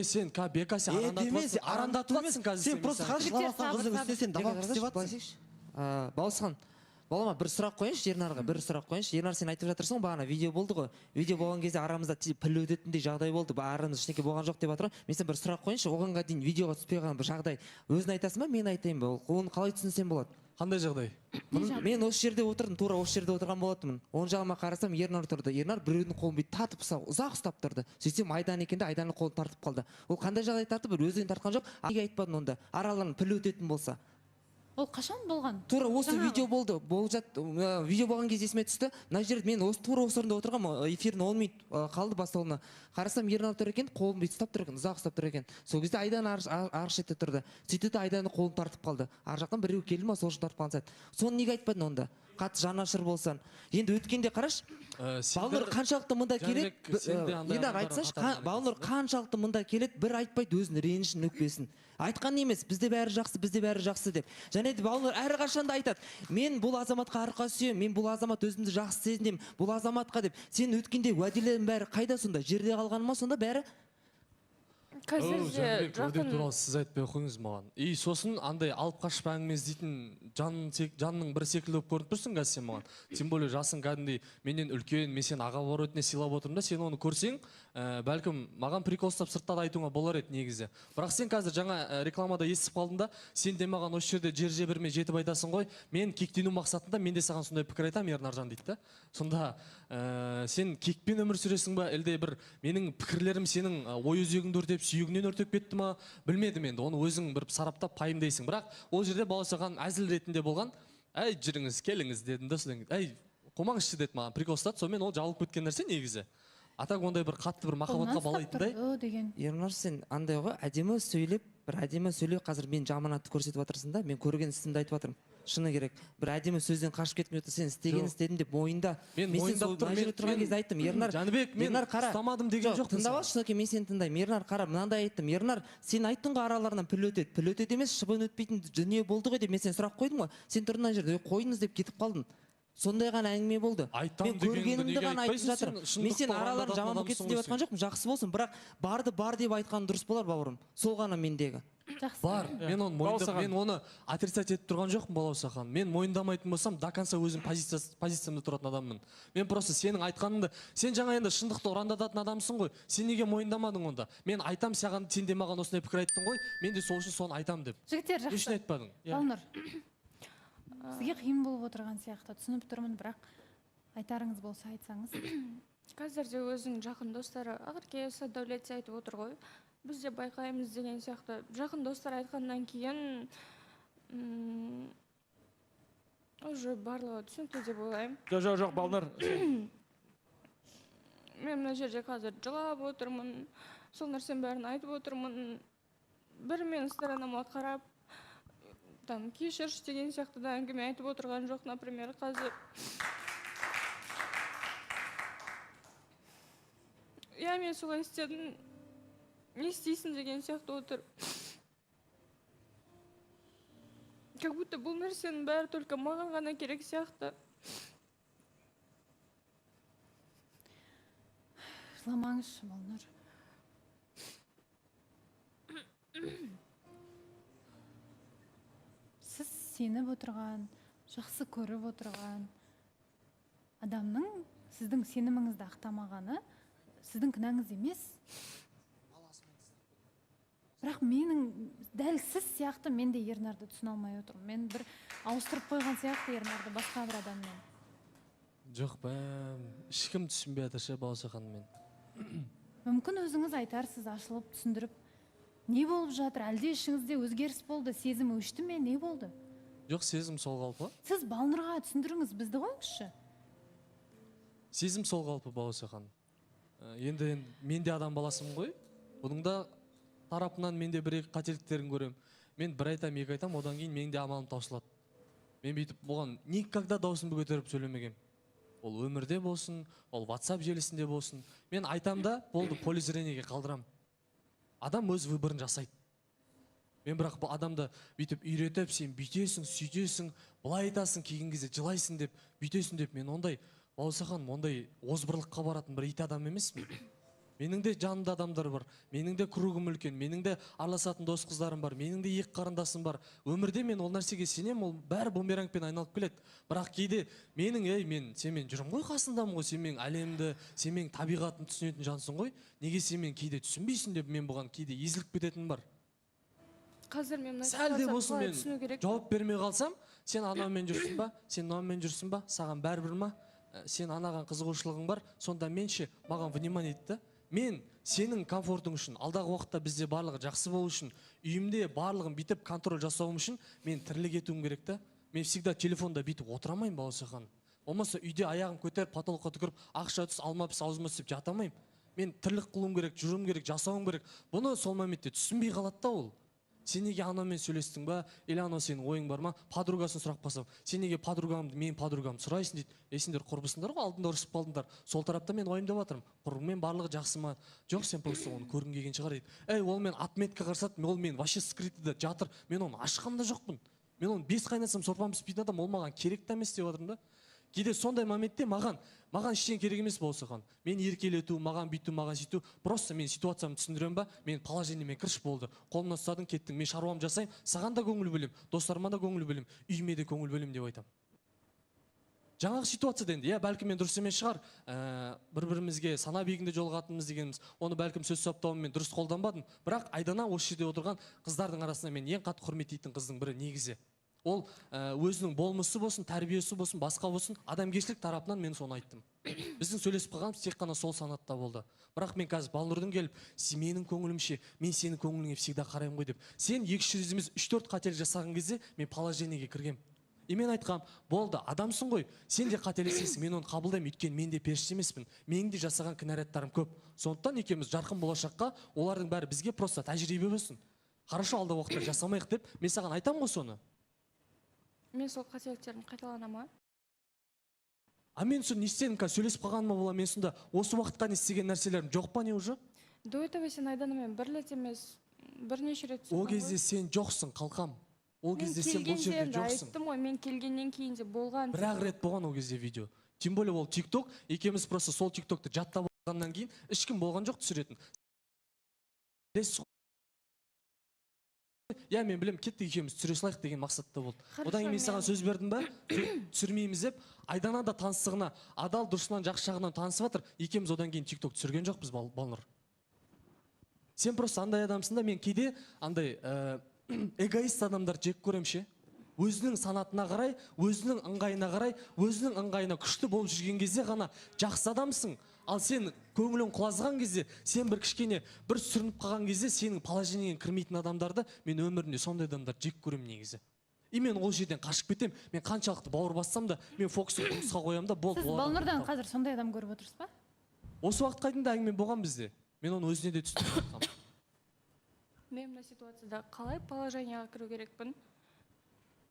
Сен бека сен арандатып жатсың қазір.
Сен просто қарашы жылап отқан қыздың үстіне сен давап істеп жатсың.
Баласхан, балама бір сұрақ қойыңызшы, Ернарға бір сұрақ қойыңызшы. Ернар, сен айтып жатырсың ғой, бағана видео болды ғой. Видео болған кезде арамызда піл өтетіндей жағдай болды. Арамызда ештеңе болған жоқ деп жатыр. Мен сен бір сұрақ қойыңызшы, оғанға дейін видеоға түспей қалған бір жағдай. Өзің айтасың ба, мен айтайын ба? Оны қалай түсінсем болады?
Қандай жағдай?
Мен осы жерде отырдым, тура осы жерде отырған болатынмын. Оң жағыма қарасам, Ернар тұрды. Ернар біреудің қолын бүйтіп татып ұзақ ұстап тұрды. Сөйтсем Айдан екен де Айданның қолын тартып қалды. Ол қандай жағдай тартып, бір өзінен тартқан жоқ. Неге айтпадың онда? Араларынан піл өтетін болса.
Ол қашан болған?
Тура осы видео болды. Видео болған кезде есіме түсті. Мына жерде мен тура осы орында отырғам, эфирдің 10 минут қалды басталуына. Қарасам Ернар тұр екен, қолын бүйтіп ұстап тұр екен, ұзақ ұстап тұр екен. Сол кезде Айдан арғы шетте тұрды. Сөйтті де Айданның қолын тартып қалды. Ар жақтан біреу келді ма, сол үшін тартып қалған сәт. Соны неге айтпадың онда? Қатты жанашыр болсан. Енді өткенде қараш, Балнұр қаншалықты мұнда келеді? Ернар айтсашы, Балнұр қаншалықты мұнда келеді, бір айтпайды өзінің ренішін, өкпесін. Айтқан емес, бізде бәрі жақсы деп. Және де Балнұр әрқашанда айтады, мен бұл азаматқа арқа сүйемін, мен бұл азамат өзімді жақсы сезінемін, бұл азаматқа деп. Сен өткенде уәделерің бәрі қайда сонда? Жерде қалған ма сонда бәрі?
Қазірде
жақын туралы сіз айтпай қойыңыз маған. Сосын андай алып қашып әңгіме іздейтін жанның бір секілді болып көрініп тұрсың қазір сен маған. Тем более жасың кәдімгідей менен үлкен, мен сені аға бауыр ретінде сыйлап отырмын да, сен оны көрсең, бәлкім маған прикол ұстап сыртта да айтуыңа болар еді негізі. Бірақ сен қазір жаңа рекламада естіп қалдың да, сен де маған осы жерде жер жебірмей жетіп айтасың ғой, мен кектену мақсатында мен де саған сондай пікір айтамын, Ернаржан дейді да. Сонда сен кекпен өмір сүресің ба, әлде бір менің пікірлерім сенің ой өзегіңді өртеп, сүйегіңнен өртеп кетті ма, білмедім енді. Оны өзің бір сараптап пайымдайсың. Бірақ ол жерде баласаған әзіл ретінде болған, әй жүріңіз, келіңіз дедім да, содан әй қомаңызшы деді маған, прикол ұстады. Сонымен ол жабылып кеткен нәрсе негізі. Атак ондай бір қатты бір махаббатқа балайтындай.
Ернар, сен андай ғой, әдемі сөйлеп, бір әдемі сөйлеп, қазір мен жаманатты көрсетіп жатырсың да, мен көрген істімді айтып жатырмын. Шыны керек. Бір әдемі сөзден қашып кетмей отыр, сен істеген істедім деп мойында.
Мен мойындап тұрмын, мен
тұрған кезде айттым, Ернар,
Жәнібек, мен ұстамадым деген жоқ.
Тыңдап алшы, мен сені тыңдаймын. Ернар, қара, мынандай айттым. Ернар, сен айттың ғой араларынан піл өтеді. Піл өтеді емес, шыбын өтпейтін дүние болды ғой деп мен сен сұрақ қойдым ғой. Сен тұрған жерде қойыңыз деп кетіп қалдың. Сондай ғана әңгіме болды. Мен көргенімді ғана айтып жатырмын. Мен сен араларын жаман болып кетсін деп айтқан жоқпын, жақсы болсын, бірақ барды бар деп айтқан дұрыс болар, бауырым. Сол ғана мендегі.
Бар, мен оны мойындап, мен оны отрицать етіп тұрған жоқпын, Балаусахан. Мен мойындамайтын болсам, до конца өзім позициямда тұратын адаммын. Мен просто сенің айтқаныңды, сен жаңа енді шындықты ұрандататын адамсың ғой. Сен неге мойындамадың онда? Мен айтам саған, сен де маған осындай пікір айттың ғой, мен де сол үшін соны айтам деп.
Жігіттер, жақсы.
Не үшін айтпадың?
Балнұр, сізге қиын болып отырған сияқты, түсініп тұрмын, бірақ айтарыңыз болса айтсаңыз.
Қазірде өзінің жақын достары Ақерке, Сәдәулет айтып отыр ғой. Біз де байқаймыз деген сияқты. Жақын достар айтқаннан кейін уже барлығы түсінікті деп ойлаймын.
Жоқ, Балнұр.
Мен мына жерде қазір жылап отырмын, сол нәрсенің бәрін айтып отырмын. Бір менің сторонама қарап, там кешірші деген сияқты да әңгіме айтып отырған жоқ, например, қазір. Мен солай істедім, не істейсің деген сияқты отыр. Как будто бұл нәрсенің бәрі только маған ғана керек сияқты.
Жыламаңызшы, Балнұр. Сіз сеніп отырған, жақсы көріп отырған адамның сіздің сеніміңізді ақтамағаны сіздің күнәңіз емес. Бірақ менің дәл сіз сияқты мен де Ернарды түсіне алмай отырмын. Мен бір ауыстырып қойған сияқты Ернарды басқа бір адаммен.
Жоқ, ешкім түсінбей жатыр ше Балауса ханым мен.
Мүмкін өзіңіз айтарсыз, ашылып түсіндіріп, не болып жатыр? Әлде ішіңізде өзгеріс болды, сезім өшті ме, не болды?
Жоқ, сезім сол қалпы.
Сіз Балнұрға түсіндіріңіз, бізді қойыңызшы.
Сезім сол қалпы Балауса ханым. Енді мен де адам баласымын ғой. Бұның да тарапынан мен де бір-екі қателіктерін көрем. Мен бір айтам, екі айтам, одан кейін менің де амалым таусылады. Мен бүйтіп болған никогда даусымды көтеріп сөйлемегем. Ол өмірде болсын, ол WhatsApp желісінде болсын. Мен айтам да, болды, поле зрениеге қалдырам. Адам өз выборын жасайды. Мен бірақ бұл адамды бүйтіп үйретіп, сен бүйтесің, сөйтесің, былай айтасың, келген кезде жылайсың деп, бүйтесің деп, мен ондай, Балауса ханым, ондай озбырлыққа баратын бір ит адам емеспін. Менің де жанымда адамдар бар, менің де кругым үлкен, менің де араласатын дос қыздарым бар, менің де екі қарындасым бар. Өмірде мен ол нәрсеге сенем, ол бәрі бумерангпен айналып келеді. Бірақ кейде сен мен жүрім ғой қасындамын ғой, сен менің әлемді, сен менің табиғатын түсінетін жансың ғой. Неге сен мен кейде түсінбейсің деп мен бұған кейде езіліп кететін бар.
Қазір мен
Сәл де болсын мен жауап бермей қалсам, сен анаумен жүрсің ба, сен мынаумен жүрсің ба, саған бәрібір ма, сен анаған қызығушылығың бар, сонда менше маған внимание етті. Мен сенің комфортың үшін, алдағы уақытта бізде барлығы жақсы болу үшін, үйімде барлығын бітіп контроль жасауым үшін мен тірлік етуім керек та. Мен всегда телефонда бүйтіп отырамайым Балауса ханым. Болмаса үйде аяғым көтеріп, потолокқа түкіріп, ақша түс, алма піс аузыма түсіп жатамайым. Мен тірлік қылуым керек, жүруім керек, жасауым керек. Бұны сол моментте түсінбей қалады да ол. Сен неге анаумен сөйлестің ба, или анау сенің ойың бар ма? Подругасын сұрақ басам. Сен неге менің подругамды сұрайсың дейді. Сендер құрбысыңдар ғой, алдында ұрысып қалдыңдар. Сол тарапта мен уайымдап жатырмын. Құрбыңмен барлығы жақсы ма? Жоқ, сен просто оны көргің келген шығар дейді. Ол мен отметка қарсат, ол мен вообще скрытыда жатыр. Мен оны ашқан да жоқпын. Мен оны 5 қайнасам сорпам піспейтін адам, ол маған керек те емес деп жатырмын да. Кейде сондай моментте маған ештеңе керек емес Балауса ханым. Мен еркелету, маған бүйту, маған сөйту, просто мен ситуациямды түсіндірем ба, мен положениеме кіріш болды. Қолымнан ұстадың, кеттің, мен шаруам жасаймын, саған да көңіл бөлем, достарыма да көңіл бөлем, үйіме де көңіл бөлем деп айтам. Жаңағы ситуацияда енді, бәлкім мен дұрыс емес шығар, бір-бірімізге сана биігінде жолығатынымыз дегеніміз, оны бәлкім сөз саптауым мен дұрыс қолданбадым, бірақ Айдана осы жерде отырған қыздардың арасында мен ең қатты құрметтейтін қыздың бірі негізі. Ол өзінің болмысы болсын, тәрбиесі болсын, басқа болсын, адамгершілік тарапынан мен соны айттым. Біздің сөйлесіп қалғанымыз тек қана сол санатта болды. Бірақ мен қазір Балнұрдың келіп, менің көңілімше, мен сенің көңіліңе всегда қараймын ғой деп. Сен 200 емес 3-4 қателік жасаған кезде мен положениеге кіргем. Мен айтқам, болды, адамсың ғой, сен де қателесесің, мен оны қабылдаймын, өйткені мен де періште емеспін, менің де жасаған кінәраттарым көп. Сондықтан екеуміз жарқын болашаққа, олардың бәрі бізге просто тәжірибе болсын. Хорошо, алда уақытта жасамайық деп, мен саған айтам ғой соны.
Мен сол қателіктерім қайталанама?
Мен соны не істедім, сөйлесіп қалғаныма бола, мен сонда осы уақытқа не істеген нәрселерім жоқ па не уже?
До этого сен Айданамен бір рет емес, бірнеше рет түсіндің ғой.
Ол кезде сен жоқсың, қалқам. Ол кезде сен бұл жерде жоқсың.
Айттым ғой, мен келгеннен кейін де болған.
Бір-ақ рет болған ол кезде видео. Тем более ол TikTok, екеуміз просто сол TikTokты жаттап алғаннан кейін ешкім болған жоқ түсіретін. Мен білем, кетті екеуміз түсіре салайық деген мақсатта болды. Одан кейін мен саған сөз бердім ба, түсірмейміз деп, Айдана да таныстығына, адал дұрысынан жақсы жағынан танысып жатыр, екеуміз одан кейін TikTok түсірген жоқпыз Балнұр. Сен просто андай адамсың да, мен кейде андай эгоист адамдар жек көремше. Өзінің санатына қарай, өзінің ыңғайына қарай, өзінің ыңғайына күшті болып жүрген кезде ғана жақсы адамсың. Ал сен көңілің құлазған кезде, сен бір кішкене бір сүрініп қалған кезде, сенің положениеге кірмейтін адамдарды мен өмірінде сондай адамдар жек көрем негізі. Мен ол жерден қашып кетем. Мен қаншалықты бауыр бассам да, мен фокусты жұмысқа қоям да, болды.
Сіз Балнұрдан қазір сондай адам көріп отырсыз ба?
Осы уақытқа дейін де әңгіме болған бізде. Мен оны өзіне де түсіндіріп жатқам.
Мен мына ситуацияда қалай положенияға кіру керекпін?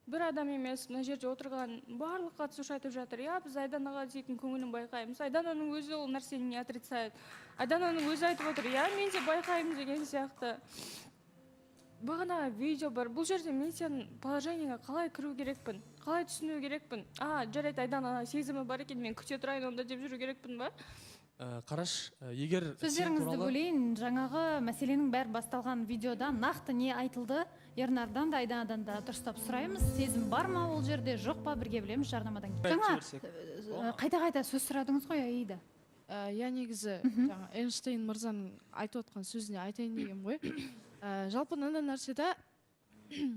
Бір адам емес, мына жерде отырған барлық қатысушы айтып жатыр. Біз Айданаға дейтін көңілін байқаймыз. Айдананың өзі ол нәрсені не отрицает. Айдананың өзі айтып отыр, мен де байқаймын деген сияқты. Бағана видео бар. Бұл жерде мен сен положенияға қалай кіру керекпін? Қалай түсіну керекпін? Жарайды, Айдана сезімі бар екен, мен күте тұрайын онда деп жүру керекпін ба?
Қараш, егер сен
Сөздеріңізді
туралы
бөлейін, жаңағы мәселенің бәрі басталған видеода нақты не айтылды, Ернардан да Айданадан да дұрыстап сұраймыз. Сезім бар ма ол жерде, жоқ па, бірге білеміз жарнамадан кейін. Жаңа қайта-қайта сөз сұрадыңыз ғой, Аида.
Я негізі жаңа Эйнштейн мырзаның айтып отқан сөзіне айтайын деген ғой. Жалпы мынандай нәрседе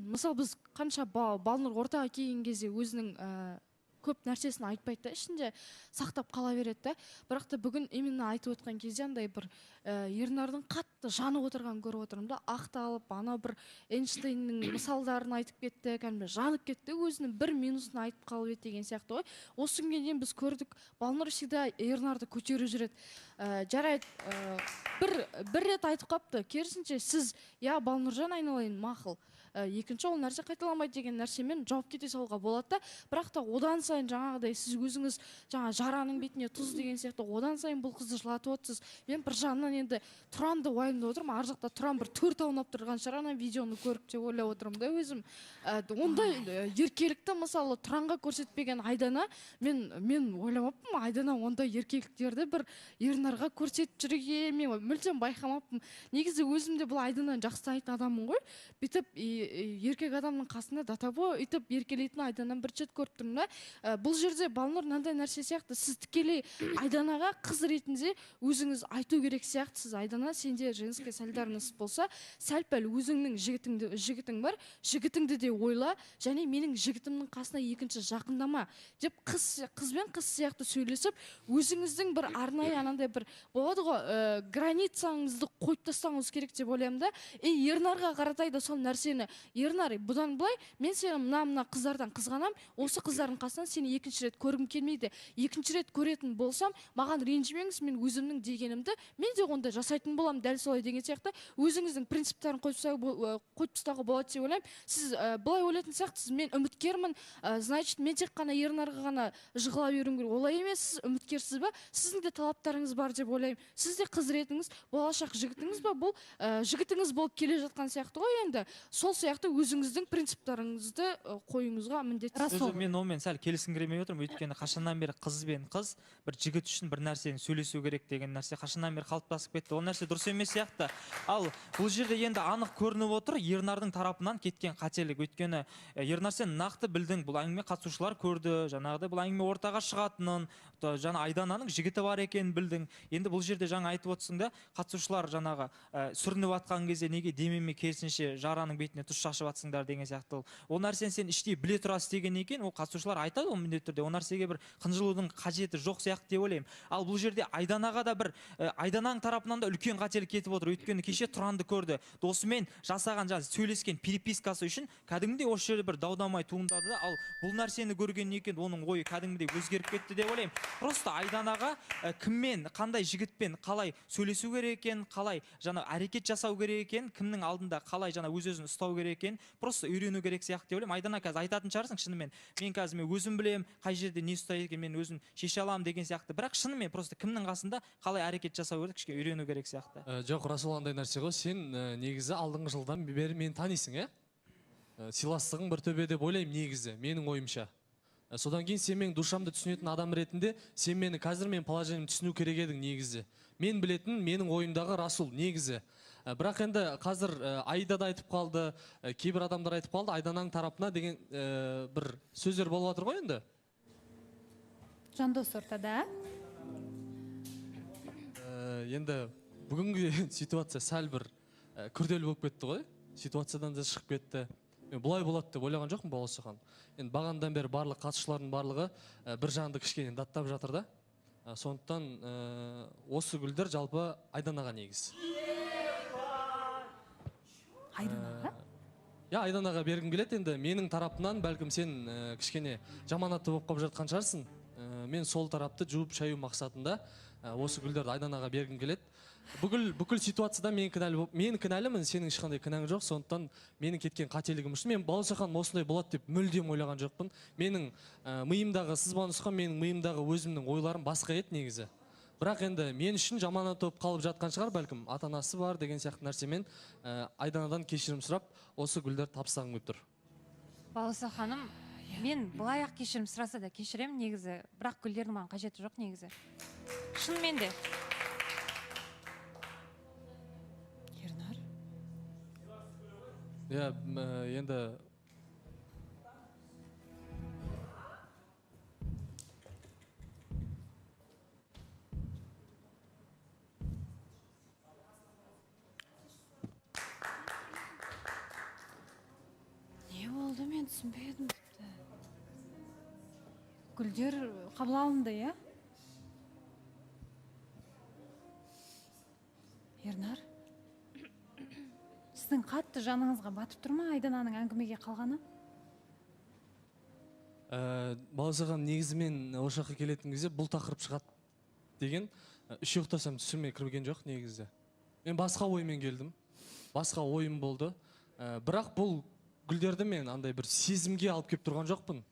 мысалы біз қанша балнұр ортаға келген кезде өзінің көп нәрсесін айтпайды да, ішінде сақтап қала береді да. Бірақ та бүгін именно айтып отқан кезде андай бір Ернардың қатты жанып отырғанын көріп отырмын да. Ақталып, ана бір Эйнштейннің мысалдарын айтып кетті, кәдімгі жанып кетті, өзінің бір минусын айтып қалып еді деген сияқты ғой. Осы күнге дейін біз көрдік, Балнұр всегда Ернарды көтеріп жүреді. Жарайды, бір рет айтып қапты, керісінше сіз, я Балнұржан айналайын, мақұл. Екінші ол нәрсе қайталамайды деген нәрсемен жауап кете салуға болады да. Бірақ та одан сайын жаңағыдай сіз өзіңіз жаңа жараның бетіне тұз деген сияқты одан сайын бұл қызды жылатып отырсыз. Мен бір жағынан енді Тұранды уайымдап отырмын, ар жақта Тұран бір төрт аунап тұрған шығар ана видеоны көріп деп ойлап отырмын да өзім. Ондай еркелікті мысалы Тұранға көрсетпеген Айдана, мен ойламаппын, Айдана ондай еркеліктерді бір Ернарға көрсетіп жүрген мен мүлдем байқамаппын. Негізі өзімде бұл Айдананы жақсы танитын адаммын ғой. Бүйтіп еркек адамның қасында датабо үйтіп еркелейтін Айдананы бір рет көріп тұрмын да. Бұл жерде Балнұр мынандай нәрсе сияқты, сіз тікелей Айданаға қыз ретінде өзіңіз айту керек сияқты. Сіз Айдана, сенде женский солидарность болса, сәл-пәл өзіңнің жігітің бар, жігітіңді де ойла, және менің жігітімнің қасына екінші жақындама деп қызбен қыз сияқты сөйлесіп, өзіңіздің бір арнайы анандай бір болады ғой, границаңызды қойып тастауыңыз керек деп ойлаймын да. Ернарға қаратайды сол нәрсені. Ернар, бұдан былай мен сені мына қыздардан қызғанам, осы қыздардың қасынан сені екінші рет көргім келмейді. Екінші рет көретін болсам, маған ренжімеңіз, мен өзімнің дегенімді мен де онда жасайтын болам, дәл солай деген сияқты өзіңіздің принциптарын қойып тастауға болады деп ойлаймын. Сіз былай ойлайтын сияқтысыз, мен үміткермін, значит, мен тек қана Ернарға ғана жығыла беруім керек. Олай емес, сіз үміткерсіз ба? Сіздің де талаптарыңыз бар деп ойлаймын. Сіз де қыз ретіңіз, болашақ жігітіңіз ба? Бұл жігітіңіз болып келе жатқан сияқты ғой енді. Сол сияқты өзіңіздің принциптарыңызды қойыңызға міндетті.
Мен онымен сәл келісім келмей отырмын, өйткені қашаннан бері қыз бен қыз бір жігіт үшін бір нәрсені сөйлесу керек деген нәрсе қашаннан бері қалыптасып кетті. Ол нәрсе дұрыс емес сияқты. Ал бұл жерде енді анық көрініп отыр Ернардың тарапынан кеткен қателік. Өйткені Ернар, сен нақты білдің, бұл әңгіме қатысушылар көрді, жаңағыдай бұл әңгіме ортаға шығатынын, жаңа Айдананың жігіті бар екенін білдің. Енді бұл жерде жаңа айтып отырсың да, қатысушылар жаңағы сүрініп атқан кезде неге демеме керісінше жараның бетіне тұз шашып атсыңдар деген сияқты. Ол нәрсені сен іштей біле тұра істеген екен, ол қатысушылар айтады, ол міндетті түрде. Ол нәрсеге бір қынжылудың қажеті жоқ сияқты деп ойлаймын. Ал бұл жерде Айданаға да бір Айдананың тарапынан да үлкен қателік кетіп отыр. Өйткені кеше Тұранды көрді, досымен жасаған сөйлескен перепискасы үшін кәдімгідей осы жерде бір дау-дамай туындады да. Ал бұл нәрсені көрген екен, оның ойы кәдімгідей өзгеріп кетті деп ойлаймын. Просто Айданаға кіммен, қандай жігітпен қалай сөйлесу керек екен, қалай жаңа әрекет жасау керек екен, кімнің алдында қалай жаңа өз-өзін ұстау керек екен, просто үйрену керек сияқты деп ойлаймын. Айдана қазір айтатын шығарсың, шынымен мен қазір өзім білем, қай жерде не ұстайды екен, мен өзім шеше аламын деген сияқты. Бірақ шынымен просто кімнің қасында қалай әрекет жасау керек, кішкене үйрену керек сияқты.
Жоқ, Расул, андай нәрсе ғой, сен негізі алдыңғы жылдан бері мені танисың, сыйластығың бір төбе деп ойлаймын негізі, менің ойымша. Содан кейін сен менің душамды түсінетін адам ретінде, сен мені қазір мен положениемді түсіну керек едің негізі. Мен білетін менің ойымдағы Расул негізі. Бірақ енді қазір Аида да айтып қалды, кейбір адамдар айтып қалды, Айдананың тарапына деген бір сөздер болып жатыр ғой енді.
Жандос ортада.
Енді бүгінгі ситуация сәл бір күрделі болып кетті ғой. Ситуациядан да шығып кетті. Бұлай болады деп ойлаған жоқпын Баласахан. Енді бағанадан бері барлық қатысушылардың барлығы бір жағында кішкене даттап жатыр да. Сондықтан осы гүлдер жалпы Айданаға негіз.
Айданаға?
Айданаға бергім келеді. Енді менің тарапынан бәлкім сен кішкене жаманатты болып қалып жатқан шығарсың. Мен сол тарапты жуып шаю мақсатында осы гүлдерді Айданаға бергім келеді. Бүкіл ситуацияда мен кінәлімін, сенің ешқандай кінәң жоқ. Сондықтан менің кеткен қателігім үшін мен Баласахан осындай болады деп мүлдем ойлаған жоқпын. Менің миымдағы сызба нұсқам, менің миымдағы өзімнің ойларым басқа еді негізі. Бірақ енді мен үшін жаманат болып қалып жатқан шығар, бәлкім ата-анасы бар деген сияқты нәрсемен Айданадан кешірім сұрап, осы гүлдер тапсырғым келіп тұр.
Баласаханым, мен былай ақ кешірім сұраса да кешіремін негізі, бірақ гүлдердің маған қажеті жоқ негізі. Шынымен де.
Ернар.
иә енді
Не болды, мен түсінбедім тіпті. Гүлдер қабыл алынды, иә? Ернар, сіздің қатты жаныңызға батып тұр ма Айдананың әңгімеге қалғаны?
баласаған негізімен осы жаққа келетін кезде бұл тақырып шығады деген үш ұйықтасам түсіме кірген жоқ негізі. Мен басқа оймен келдім, басқа ойым болды. Бірақ бұл гүлдерді мен андай бір сезімге алып келіп тұрған жоқпын.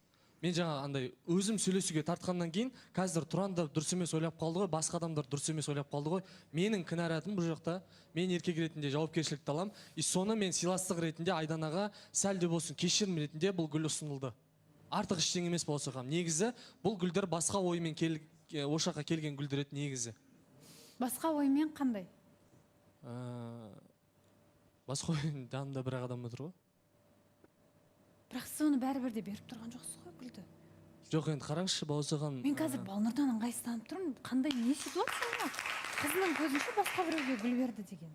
Мен жаңа андай өзім сөйлесуге тартқаннан кейін қазір Тұран да дұрыс емес ойлап қалды ғой, басқа адамдар дұрыс емес ойлап қалды ғой. Менің кінәратым бұл жақта, мен еркек ретінде жауапкершілікті аламын. И соны мен сыйластық ретінде Айданаға сәл де болсын кешірім ретінде бұл гүл ұсынылды. Артық ештеңе емес болса қам. Негізі бұл гүлдер басқа оймен осы жаққа келген гүлдер еді негізі.
Басқа оймен қандай?
Басқа ойын жанында бір адам отыр ғой.
Бірақ сіз оны бәрібір де беріп тұрған жоқсыз ғой гүлді.
Жоқ, енді қараңызшы Баласаған.
Мен қазір Балнұрдан ыңғайсызданып тұрмын. Қандай не ситуация ма? Қызының көзінше басқа біреуге гүл берді деген.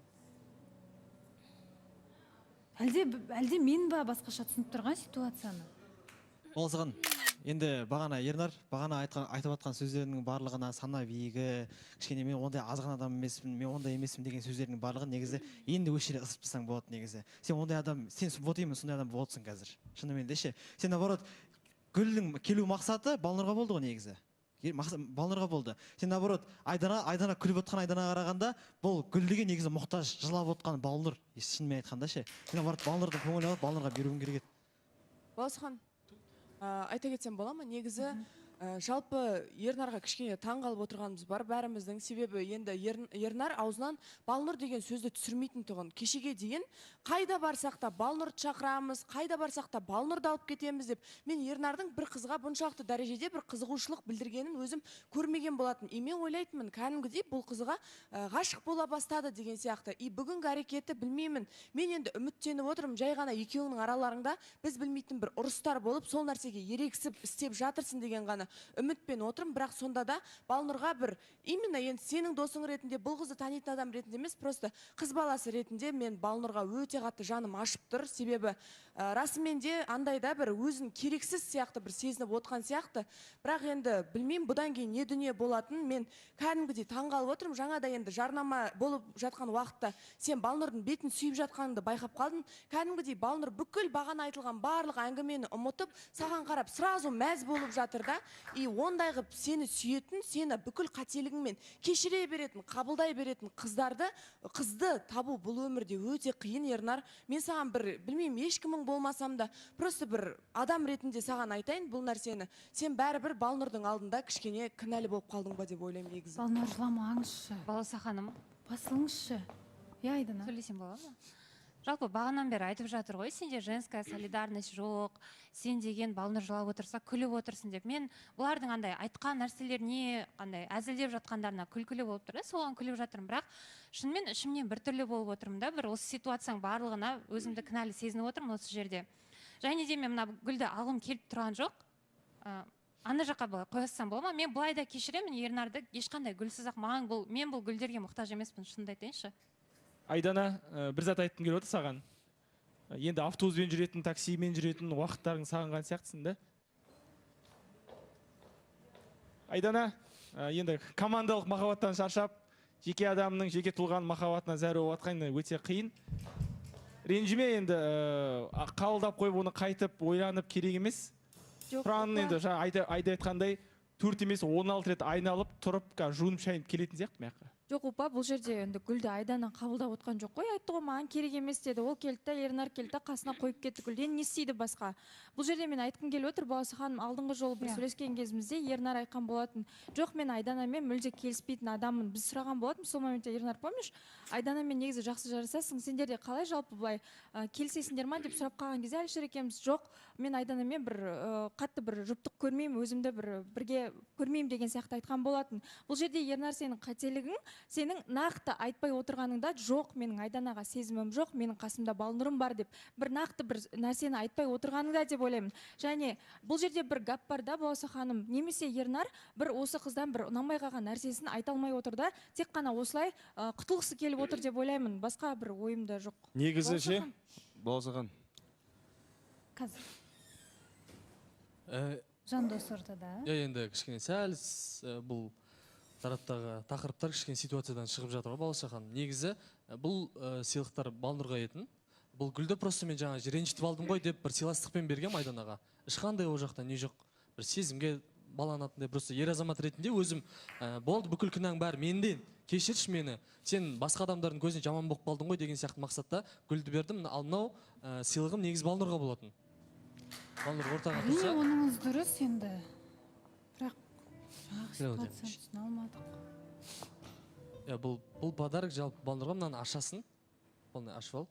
Әлде мен ба басқаша түсініп тұрған ситуацияны?
Баласаған, енді бағана Ернар айтып жатқан сөздерінің барлығына сана биігі, кішкене мен ондай азған адам емеспін, мен ондай емеспін деген сөздердің барлығы негізі енді өшіре ысып тастасаң болады негізі. Сен ондай адам, сен вот именно сондай адам болсың қазір. Шынымен де ше. Сен наоборот гүлдің келу мақсаты Балнұрға болды ғой негізі. Балнұрға болды. Сен наоборот Айдана күліп отқан Айданаға қарағанда бұл гүлге негізі мұқтаж жылап отқан Балнұр. Шынымен айтқанда ше. Сен наоборот Балнұрдың көңілін алып Балнұрға беруің керек еді.
Баласхан, айта кетсем бола ма? Негізі жалпы Ернарға кішкене таң қалып отырғанымыз бар бәріміздің. Себебі енді Ернар аузынан Балнұр деген сөзді түсірмейтін тұғын. Кешеге дейін қайда барсақ та Балнұрды шақырамыз, қайда барсақ та Балнұрды алып кетеміз деп. Мен Ернардың бір қызға бұншалықты дәрежеде бір қызығушылық білдіргенін өзім көрмеген болатын. И мен ойлайтынмын, кәдімгідей бұл қызға ғашық бола бастады деген сияқты. И бүгінгі әрекеті білмеймін. Мен енді үміттеніп отырмын, жай ғана екеуіңнің араларыңда біз білмейтін бір ұрыстар болып, сол нәрсеге ерегісіп істеп жатырсың деген ғана үмітпен отырмын. Бірақ сонда да Балнұрға бір именно енді сенің досың ретінде, бұл қызды танитын адам ретінде емес, просто қыз баласы ретінде мен Балнұрға өте қатты жаным ашып тұр. Себебі расымен де андайда бір өзін керексіз сияқты бір сезініп отқан сияқты. Бірақ енді білмеймін бұдан кейін не дүние болатын. Мен кәдімгідей таң қалып отырмын. Жаңада енді жарнама болып жатқан уақытта сен Балнұрдың бетін сүйіп жатқаныңды байқап қалдың. Кәдімгідей Балнұр бүкіл бағана айтылған барлық әңгімені ұмытып, саған қарап сразу мәз болып жатыр да. И ондай қып сені сүйетін, сені бүкіл қателігіңмен кешіре беретін, қабылдай беретін қызды табу бұл өмірде өте қиын, Ернар. Мен саған бір, білмеймін, ешкімің болмасам да, просто бір адам ретінде саған айтайын бұл нәрсені. Сен бәрібір Балнұрдың алдында кішкене кінәлі болып қалдың ба деп ойлаймын негізі.
Балнұр, жыламаңызшы.
Баласа ханым.
Басылыңызшы. Иә, Айдана.
Сөйлесем бола ма? Жалпы бағанан бері айтып жатыр ғой, сенде женская солидарность жоқ, сен деген Балнұр жылап отырса күліп отырсың деп. Мен бұлардың андай айтқан нәрселеріне, андай әзілдеп жатқандарына күлкілі болып тұр, соған күліп жатырмын. Бірақ шынымен ішімнен біртүрлі болып отырмын да, бір осы ситуацияның барлығына өзімді кінәлі сезініп отырмын осы жерде. Және де мен мына гүлді алғым келіп тұрған жоқ. Ана жаққа былай қойсам бола ма? Мен былай да кешіремін Ернарды, ешқандай гүлсіз ақ мен бұл гүлдерге мұқтаж емеспін, шынымды айтайыншы.
Айдана, бір зат айтқым келіп отыр саған. Енді автобуспен жүретін, таксимен жүретін уақыттарың сағынған сияқтысың да. Айдана, енді командалық махаббаттан шаршап, жеке адамның, жеке тұлғаның махаббатына зәру болатқан өте қиын. Ренжіме, енді қабылдап қойып, оны қайтып ойланып керек емес. Тұранның енді айда айтқандай 4 емес 16 рет айналып, тұрып, жуынып шайынып келетін сияқты маяққа.
Жоқ опа, бұл жерде енді гүлді Айдана қабылдап отқан жоқ қой. Айтты ғой, маған керек емес деді. Ол келді де, Ернар келді де, қасына қойып кетті гүлді. Енді не істейді басқа? Бұл жерде мен айтқым келіп отыр, Балауса ханым, алдыңғы жолы бір сөйлескен кезімізде Ернар айтқан болатын. Жоқ, мен Айданамен мүлде келіспейтін адаммын. Біз сұраған болатын, сол моментте Ернар, помнишь? Айданамен негізі жақсы жарасасың, сендер де қалай жалпы былай келісесіңдер ма деп сұрап қалған кезде Әлішер екеуміз, жоқ, мен Айданамен бір қатты бір жұптық көрмеймін, өзімді бірге көрмеймін деген сияқты айтқан болатын. Бұл жерде Ернар, сенің қателігің, сенің нақты айтпай отырғаныңда, жоқ, менің Айданаға сезімім жоқ, менің қасымда Балнұрым бар деп, бір нақты бір нәрсені айтпай отырғаныңда деп ойлаймын. Және бұл жерде бір гап бар да, Балауса ханым, немесе Ернар бір осы қыздан бір ұнамай қалған нәрсесін айта алмай отыр да, тек қана осылай құтылғысы келіп отыр деп ойлаймын. Басқа бір ойымда жоқ.
Негізі ше, Балауса ханым.
Қазір. Жандос ортада.
Енді кішкене сәл бұл тараптағы тақырыптар кішкене ситуациядан шығып жатыр ғой, Балауса ханым. Негізі бұл сыйлықтар Балнұрға етін. Бұл гүлді просто мен жаңа ренжітіп алдым ғой деп бір сыйластықпен бергем Айданаға. Ешқандай ол жақта не жоқ. Бір сезімге баланатындай, просто ер азамат ретінде өзім болды, бүкіл күнәң бәрі менден. Кешірші мені, сен басқа адамдардың көзіне жаман болып қалдың ғой деген сияқты мақсатта гүлді бердім. Ал мынау сыйлығым негізі Балнұрға болатын. Балнұр ортаға тұрса.
Оныңыз дұрыс енді. Бірақ ситуацияны түсіне алмадық.
Бұл подарок жалпы Балнұрға, мынаны ашасын. Оны ашып ал.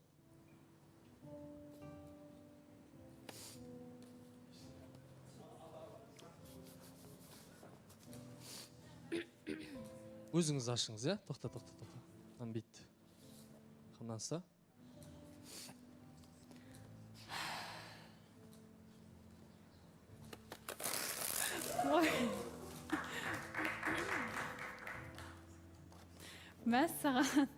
Өзіңіз ашыңыз, я? Тоқта. Мынаны бейт. Қымнанса.
Мәссаған.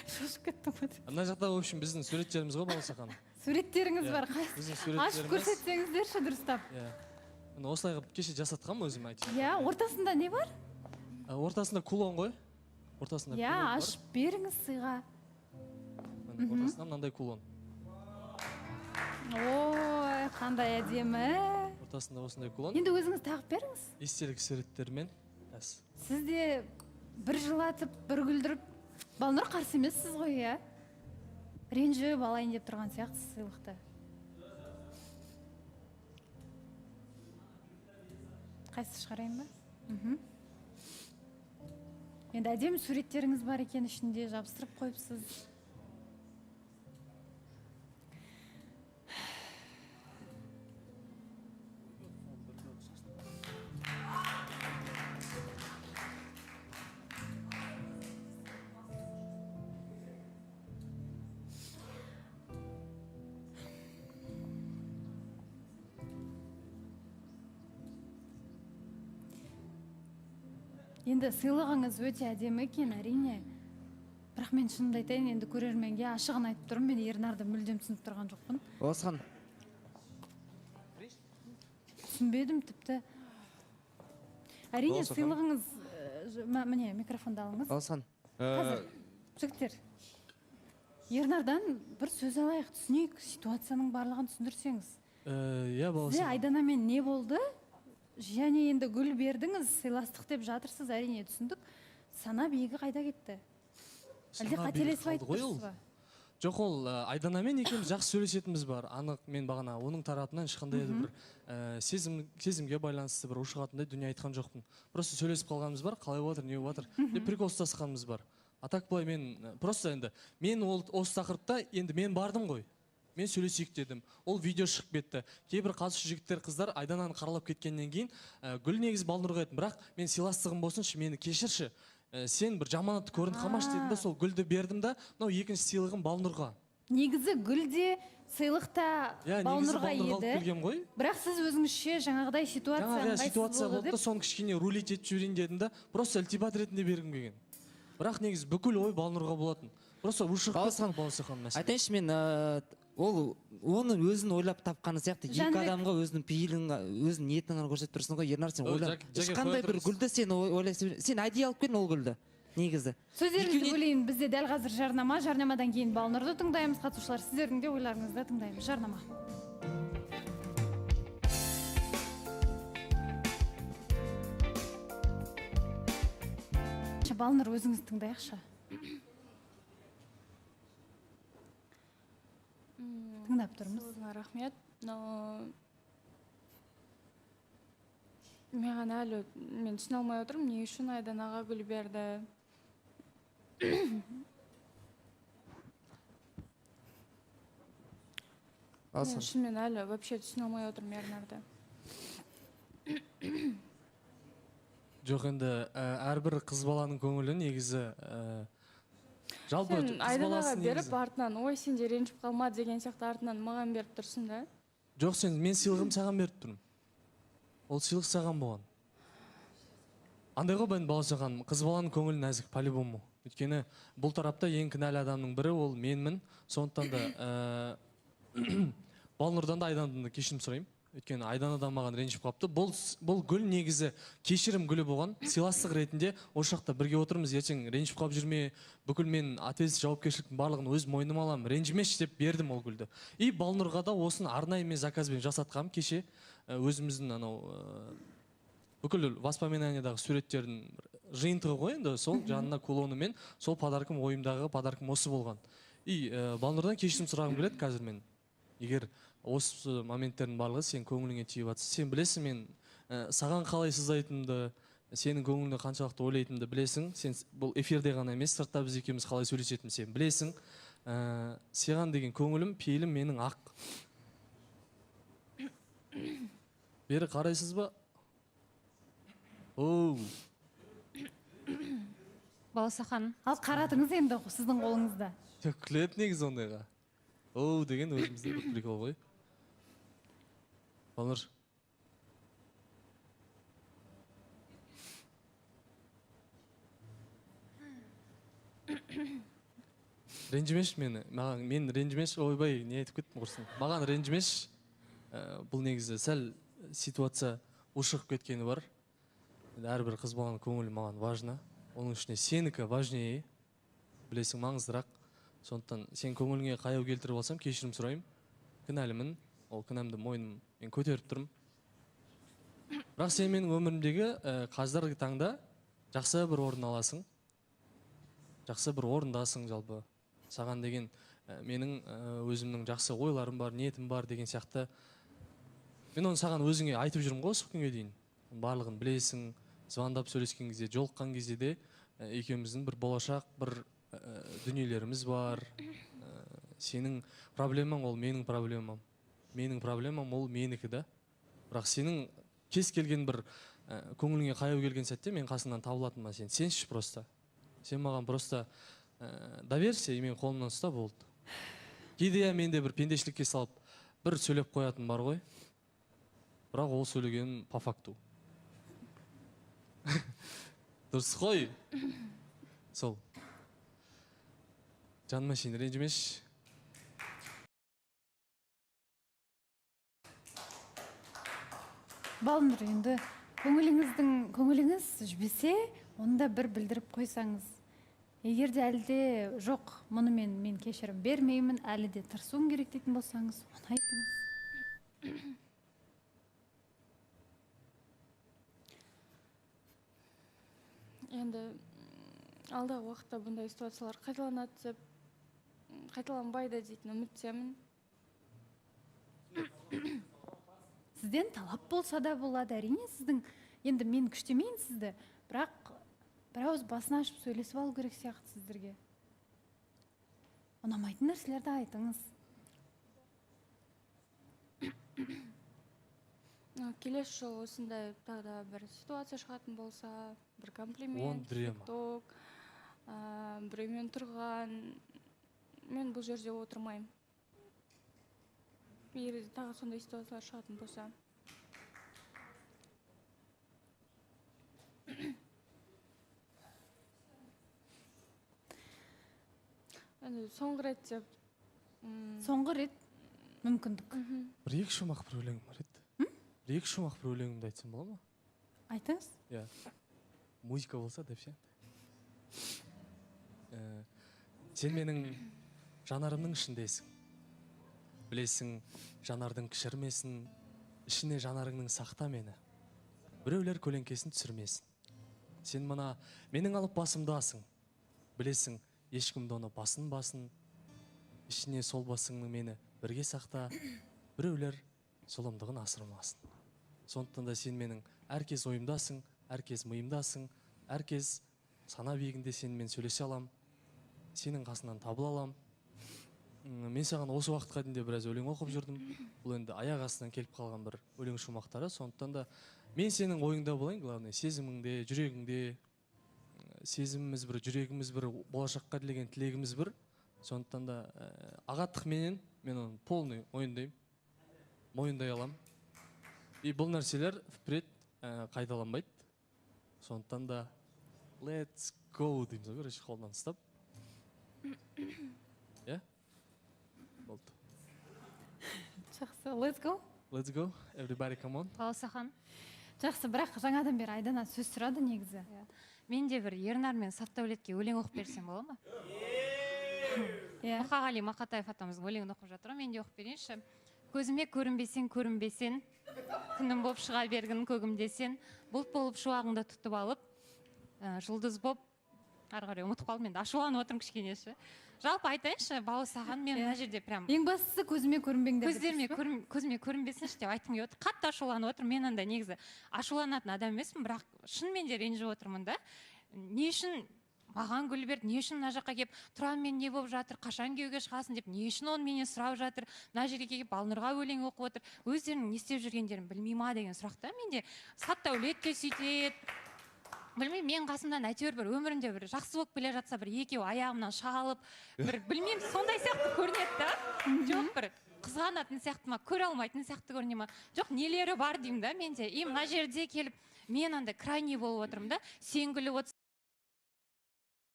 Шошып кеттім.
Ана жақта, в общем, біздің суреттеріміз ғой, Балауса ханым.
Суреттеріңіз бар.
Біздің суреттеріміз.
Ашып көрсетсеңіздерші дұрыстап.
Осылай қылып кеше жасатқам өзім айтайын.
Ортасында не бар?
Ортасында кулон ғой.
Ашып беріңіз сыйға.
Ортасында мынандай кулон.
Ой, қандай әдемі.
Ортасында осындай кулон.
Енді өзіңіз тағып беріңіз.
Естелік суреттермен.
Сіз де бір жылатып, бір күлдіріп, Балнұр қарсы емессіз ғой, я? Ренжіп алайын деп тұрған сияқты сыйлықты. Қайсы шығарайын ба? Енді әдемі суреттеріңіз бар екен, ішінде жабыстырып қойыпсыз. Енді сыйлығыңыз өте әдемі екен, әрине. Бірақ мен шынымды айтайын, енді көрерменге ашығын айтып тұрмын, мен Ернарды мүлдем түсініп тұрған жоқпын.
Осыған.
Түсінбедім тіпті. Әрине сыйлығыңыз, міне микрофонды алыңыз.
Осыған.
Қазір, жігіттер, Ернардан бір сөз алайық, түсінейік, ситуацияның барлығын түсіндірсеңіз. Сізде Айданамен не болды? Және енді гүл бердіңіз, сыйластық деп жатырсыз, әрине түсіндік. Сана биігі қайда кетті? Әлде қателесіп айтып тұрсыз ба?
Жоқ, ол Айданамен екеуміз жақсы сөйлесетіміз бар. Анық, мен бағана оның тарапынан ешқандай бір сезімге байланысты бір ушығатындай дүние айтқан жоқпын. Просто сөйлесіп қалғанымыз бар, қалай отыр, не отыр деп прикол ұстасқанымыз бар. Атак былай мен просто енді мен осы тақырыпта енді мен бардым ғой. Мен сөйлесейік дедім. Ол видео шығып кетті. Кейбір қатысушы жігіттер, қыздар Айдананы қаралап кеткеннен кейін гүл негізі Балнұрға етін. Бірақ мен сыйластығым болсыншы, мені кешірші. Сен бір жаманатты көрінді қамаш дедім да, сол гүлді бердім да, мынау екінші сыйлығым Балнұрға.
Негізі гүлде сыйлықта Балнұрға еді. Бірақ сіз өзіңізше жаңағыдай
ситуация болды да, соны кішкене рулить етіп жіберейін дедім да, просто ілтипат ретінде бергім келген. Бірақ негізі бүкіл ой Балнұрға болатын. Просто ушық Балауса ханым мәселе.
Айтайыншы, мен ол оны өзін ойлап тапқаны сияқты, екі адамға өзінің пейілін, өзінің ниетін көрсетіп тұрсың ғой, Ернар, сен ойлап. Ешқандай бір гүлді сен ойлайсың, сен әдейі алып келдің ол гүлді. Негізі.
Сөздеріңізді бөлейін, бізде дәл қазір жарнама, жарнамадан кейін Балнұрды тыңдаймыз, қатысушылар, сіздердің де ойларыңызды тыңдаймыз. Жарнама. ендеше Балнұр өзіңіз тыңдайықшы. Тыңдап тұрмыз.
Сізге рахмет. Но мен әлі мен түсіне алмай отырмын, не үшін Айданаға гүл берді. Мен шынымен әлі вообще түсіне алмай отырмын Ернарды.
Жоқ, енді әрбір қыз баланың көңілі негізі жалпы
Сен Айданаға беріп, артынан, ой, сен де ренжіп қалма деген сияқты артынан маған беріп тұрсың да.
Жоқ, мен сыйлығым саған беріп тұрмын. Ол сыйлық саған болған. Андай ғой, мен баласаған қыз баланың көңілі нәзік, по-любому. Өйткені бұл тарапта ең кінәлі адамның бірі ол менмін. Сондықтан да Балнұрдан да Айданадан да кешірім сұраймын. Өйткені Айданадан маған ренжіп қалыпты. Бұл гүл негізі кешірім гүлі болған. Сыйластық ретінде осы жақта бірге отырмыз. Ертең ренжіп қалып жүрме, бүкіл мен ответственность жауапкершіліктің барлығын өз мойныма аламын. Ренжімеші деп бердім ол гүлді. И Балнұрға да осыны арнайы мен заказбен жасатқам кеше. Өзіміздің анау бүкіл воспоминаниядағы суреттердің жиынтығы ғой енді, сол жанына кулонымен сол подаркым, ойымдағы подаркым осы болған. И Балнұрдан кешірім сұрағым келеді қазір мен. Егер осы моменттердің барлығы сен көңіліңе тиіп жатса, сен білесің мен саған қалай сызайтынымды, сенің көңіліңді қаншалықты ойлайтынымды білесің. Сен бұл эфирде ғана емес, сыртта біз екеуміз қалай сөйлесетінімді сен білесің. Саған деген көңілім, пейілім менің ақ. Бері қарайсыз ба? Оу.
Баласахан.
Ал қаратыңыз енді сіздің қолыңызда.
Күледі негізі ондайға. Оу деген өзіміздің бір прикол ғой. Балнұр. Ренжімеш мені. Мен ренжімеш, ойбай, не айтып кеттім құрсын. Маған ренжімеш. Бұл негізі сәл ситуация ушығып кеткені бар. Әрбір қыз баланың көңілі маған важна. Оның ішіне сенікі важнее. Білесің, маңыздырақ. Сондықтан сен көңіліңе қаяу келтіріп алсам, кешірім сұрайым. Кінәлімін, ол кінәмді мойным мен көтеріп тұрмын. Бірақ сен менің өмірімдегі қазіргі таңда жақсы бір орын аласың. Жақсы бір орындасың жалпы. Саған деген менің өзімнің жақсы ойларым бар, ниетім бар деген сияқты. Мен оны саған өзіңе айтып жүрмін ғой осы күнге дейін. Барлығын білесің, звондап сөйлескен кезде, жолыққан кезде де екеуміздің бір болашақ, бір дүниелеріміз бар. Сенің проблемаң ол менің проблемам. Менің проблемам ол менікі да. Бірақ сенің кез келген бір көңіліңе қаяу келген сәтте мен қасыңнан табылатыныма сен сенші просто. Сен маған просто доверься, и мен қолымнан ұста болды. Кейде менде бір пендешілікке салып бір сөйлеп қоятын бар ғой. Бірақ ол сөйлегенім по факту. Дұрыс қой. Сол. Жаныма сен ренжімеш.
Балнұр, енді көңіліңіз жібесе, онда бір білдіріп қойсаңыз. Егер де әлде жоқ, мұнымен мен кешірім бермеймін, әлі де тырысуым керек дейтін болсаңыз, оны айтыңыз.
Енді алдағы уақытта бұндай ситуациялар қайталанады деп, қайталанбайды дейтін үміттемін.
Сізден талап болса да болады, әрине сіздің, енді мен күштемейін сізді, бірақ бір ауыз басын ашып сөйлесіп алу керек сияқты сіздерге. Ұнамайтын нәрселерді айтыңыз.
Келесі жолы осындай тағы бір ситуация шығатын болса, бір комплимент, тикток, біреумен тұрған, мен бұл жерде отырмаймын. Егер тағы сондай ситуациялар шығатын болса. Соңғы рет деп.
Соңғы рет мүмкіндік.
Бір екі шумақ бір өлеңім бар еді. Бір екі шумақ бір өлеңімді айтсам бола ма?
Айтыңыз.
Музыка болса деп ше. Сен менің жанарымның ішіндесің. Білесің, жанардың кішірмесін, ішіне жанарыңның сақта мені. Біреулер көлеңкесін түсірмесін. сен мына менің алып басымдасың, білесің, ешкімді оны басын, ішіне сол басыңның мені бірге сақта, біреулер зұлымдығын асырмасын. Сондықтан да сен менің әркез ойымдасың, әркез миымдасың, әркез сана биігінде сенімен сөйлесе алам, сенің қасынан табыла алам. Мен саған осы уақытқа дейін де біраз өлең оқып жүрдім. Бұл енді аяқ астынан келіп қалған бір өлең шумақтары. Сондықтан да мен сенің ойыңда болайын, главное, сезіміңде, жүрегіңде. Сезіміміз бір, жүрегіміз бір, болашаққа тілеген тілегіміз бір. Сондықтан да ағаттық менен мен оны полный мойындай алам. И бұл нәрселер впред қайталанбайды. Сондықтан да let's go дейміз ғой, короче, қолдан ұстап. Иә? Болды.
Жақсы, let's go.
Let's go, everybody come on.
Баласахан.
Жақсы, бірақ жаңадан бері Айдана сөз сұрады негізі.
Мен де бір Ернар мен Сафтаулетке өлең оқып берсем бола ма? Мұқағали Мақатаев атамыздың өлеңін оқып жатыр, мен де оқып берейінші. Көзіме көрінбесең, күнім боп шыға бергін көгімдесен, бұлт болып шуағыңды тұтып алып, жұлдыз боп, ары қарай ұмытып қалдым, мен ашуланып отырмын кішкенеші. Жалпы айтайыншы, Баласахан, мен мына жерде прям
ең бастысы көзіме көрінбеңдер.
Көзіме көрінбесінші деп айтқым келіп отыр. Қатты ашуланып отырмын. Мен анда негізі ашуланатын адам емеспін, бірақ шынымен де ренжіп отырмын да. Не үшін маған гүл берді, не үшін мына жаққа келіп, Тұран мен не болып жатыр, қашан күйеуге шығасың деп, не үшін оны менен сұрап жатыр, мына жерге келіп Балнұрға өлең оқып отыр, өздерінің не істеп жүргендерін білмей ма деген сұрақта. Менде Сафтаулет те сөйтеді. Білмеймін, мен қасымдан әйтеуір бір өмірімде бір жақсы болып келе жатса, бір екеуі аяғымнан шалып, бір білмеймін, сондай сияқты көрінеді да. Жоқ, бір қызғанатын сияқты ма, көре алмайтын сияқты көріне ма. Жоқ, нелері бар деймін да менде. И мына жерде келіп, мен андай крайний болып отырмын да. Сен күліп отырсың,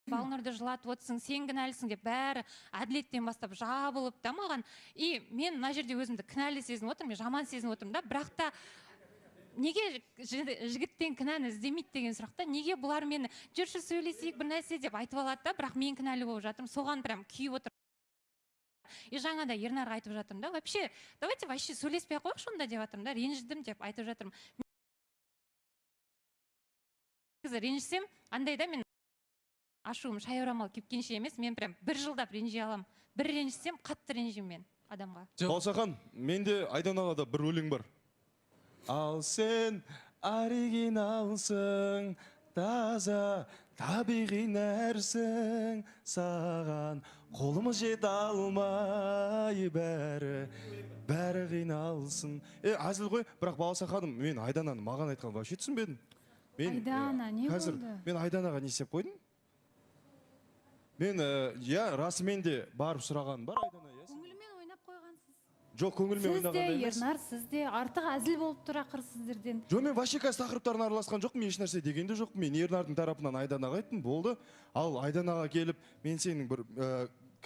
Балнұрды жылатып отырсың, сен кінәлісің деп бәрі әділеттен бастап жабылып та маған. И мен мына жерде өзімді кінәлі сезініп отырмын, жаман сезініп отырмын да. Бірақ та неге жігіттен кінәні іздемейді деген сұрақта, неге бұлар мені жүрші сөйлесейік бір нәрсе деп айтып алады да, бірақ мен кінәлі болып жатырмын, соған прям күйіп отырмын. И жаңа да Ернарға айтып жатырмын да, вообще сөйлеспей ақ қойықшы онда деп жатырмын да, ренжідім деп айтып жатырмын. Ренжісем, андай да мен ашуым шайорамал кепкенше емес, мен прям бір жылдап ренжи алам. Бір ренжісем, қатты ренжимін мен адамға.
Баласахан, менде Айданаға да бір өлең бар. Ал сен оригиналсың, таза, табиғи нәрсің, саған қолымыз жете алмай бәрі қиналсын. Әзіл ғой, бірақ Баласаханым, мен Айдананы маған айтқан вообще түсінбедім.
Айдана, не болды?
Мен Айданаға не істеп қойдым? Мен, расымен де барып сұраған бар Айдана.
Көңілмен ойнап қойғансыз.
Жоқ, көңілмен ойнағанда емес.
Сіз де, Ернар, сіз де артық әзіл болып тұр ақыр сіздерден.
Жоқ, мен вообще қазір тақырыптарын араласқан жоқпын, еш нәрсе деген де жоқпын. Мен Ернардың тарапынан Айданаға айттым, болды. Ал Айданаға келіп, мен сенің бір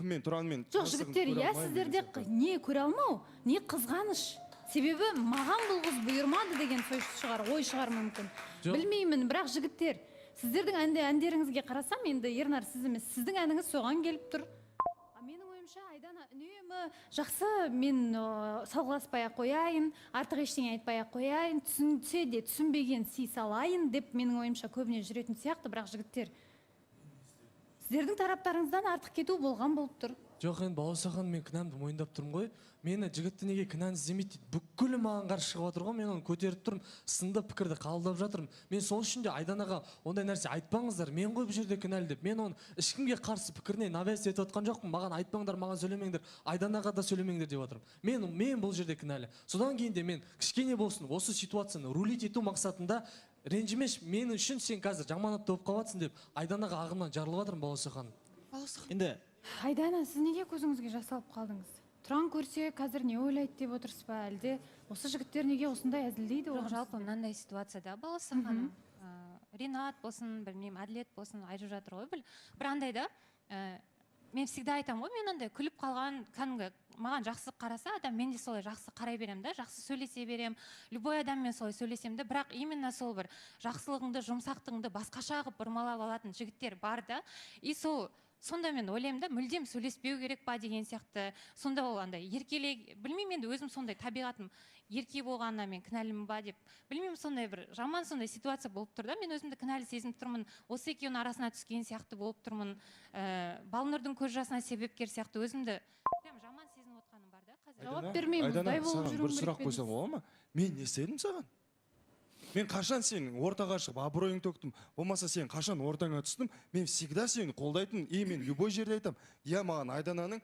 кіммен Тұранмен.
Жоқ, жігіттер, сіздерде не көре алмау, не қызғаныш. Себебі маған бұл қыз бұйырмады деген ой шығар мүмкін. Білмеймін, бірақ жігіттер, сіздердің әндеріңізге қарасам, енді Ернар сіз емес, сіздің әніңіз соған келіп тұр. Менің ойымша Айдана үнемі жақсы, мен салғыласпай ақ қояйын, артық ештеңе айтпай ақ қояйын, түсінсе де түсінбеген сый салайын деп менің ойымша көбіне жүретін сияқты, бірақ жігіттер, сіздердің тараптарыңыздан артық кету болған болып тұр.
Жоқ, енді Баласахан, мен кінәмді мойындап тұрмын ғой. Мені жігітті неге кінәні іздемейді дейді. Бүкілі маған қарсы шығып отыр ғой, мен оны көтеріп тұрмын, сынды пікірді қабылдап жатырмын. Мен сол үшін де Айданаға ондай нәрсе айтпаңыздар, мен ғой бұл жерде кінәлі деп. Мен оны ешкімге қарсы пікіріне навязь етіп отқан жоқпын. Маған айтпаңдар, маған сөйлемеңдер, Айданаға да сөйлемеңдер деп отырмын. Мен бұл жерде кінәлі. Содан кейін де мен кішкене болсын осы ситуацияны рулить ету мақсатында ренжімеш, мен үшін сен қазір жаманатты болып қалатсың деп Айданаға ағымнан жарылып жатырмын, Баласахан.
Енді
Айдана, сіз неге көзіңізге жас алып қалдыңыз? Тұран көрсе, қазір не ойлайды деп отырсыз ба? Әлде осы жігіттер неге осындай әзілдейді?
Жоқ, жалпы мынандай ситуацияда Баласахан, Ринат болсын, білмеймін, Әділет болсын, айтып жатыр ғой, бір андай да, мен всегда айтамын ғой, мен андай күліп қалған, кәдімгі маған жақсы қараса адам, мен де солай жақсы қарай берем да, жақсы сөйлесе берем, любой адаммен солай сөйлесем де, бірақ именно сол бір жақсылығыңды, жұмсақтығыңды басқаша қылып бұрмалап алатын жігіттер бар да, и сол сонда мен ойлаймын да, мүлдем сөйлеспеу керек па деген сияқты. Сонда ол андай еркелей, білмеймін, енді өзім сондай табиғатым ерке болғанына мен кінәлімін ба деп, білмеймін, сондай бір жаман сондай ситуация болып тұр да. Мен өзімді кінәлі сезініп тұрмын, осы екеуінің арасына түскен сияқты болып тұрмын. Балнұрдың көз жасына себепкер сияқты өзімді прям жаман сезініп отқаным бар да қазір.
Жауап бермеймін,
Айдана,
ұдай болып
саған
жүруім
бір сұрақ
керек пе
қойсам
дейсіз?
бола ма? Мен не істедім саған? Мен қашан сенің ортаға шығып абыройыңды төктім, болмаса сен қашан ортаңа түстім, мен всегда сені қолдайтын, мен любой жерде айтам. Я маған Айдананың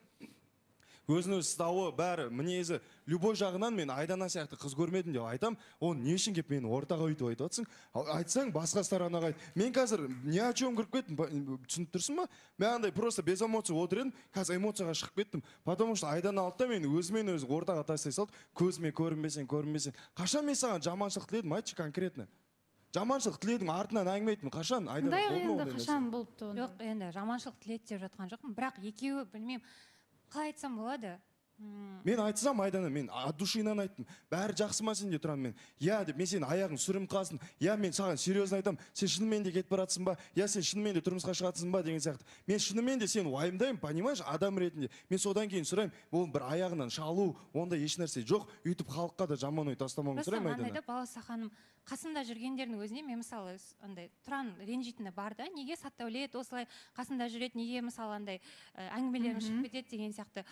өзін өзі ұстауы, бәрі, мінезі, любой жағынан мен Айдана сияқты қыз көрмедім деп айтам. Оны не үшін кеп мені ортаға өйтіп айтып жатсың? Айтсаң басқа сторонаға айт. Мен қазір не о чем кіріп кеттім, түсініп тұрсың ба? Мен андай просто без эмоций отыр едім, қазір эмоцияға шығып кеттім. Потому что Айдана алды да мені өзімен өзі ортаға тастай салды. Көзіме көрінбесең. Қашан мен саған жаманшылық тіледім, айтшы конкретно. Жаманшылық тіледім, артынан әңгіме айттым. Қашан? Айдана
Құдай
болды ма
енді
ондай нәрсе?
қашан болыпты онда?
Жоқ, енді жаманшылық тіледі деп жатқан жоқпын, бірақ екеуі білмеймін, қалай айтсам болады.
Мен айтсам Айдана, мен от душинан айттым. Бәрі жақсы ма сенде тұрам мен? Я деп, мен сенің аяғың сүрім қалсын. Я мен саған серьезно айтам, сен шынымен де кетіп баратсың ба? Я сен шынымен де тұрмысқа шығатсың ба деген сияқты. Мен шынымен де сені уайымдаймын, понимаешь, адам ретінде. Мен содан кейін сұраймын, бұл бір аяғынан шалу, онда еш нәрсе жоқ. Үйтіп халыққа да жаман ой тастамауын сұраймын Айдана.
Просто Балауса ханым, қасында жүргендердің өзіне мен мысалы андай тұран ренжитіні бар да, неге Саттаулет осылай қасында жүреді, неге мысалы андай әңгімелерін шығып кетеді деген сияқты.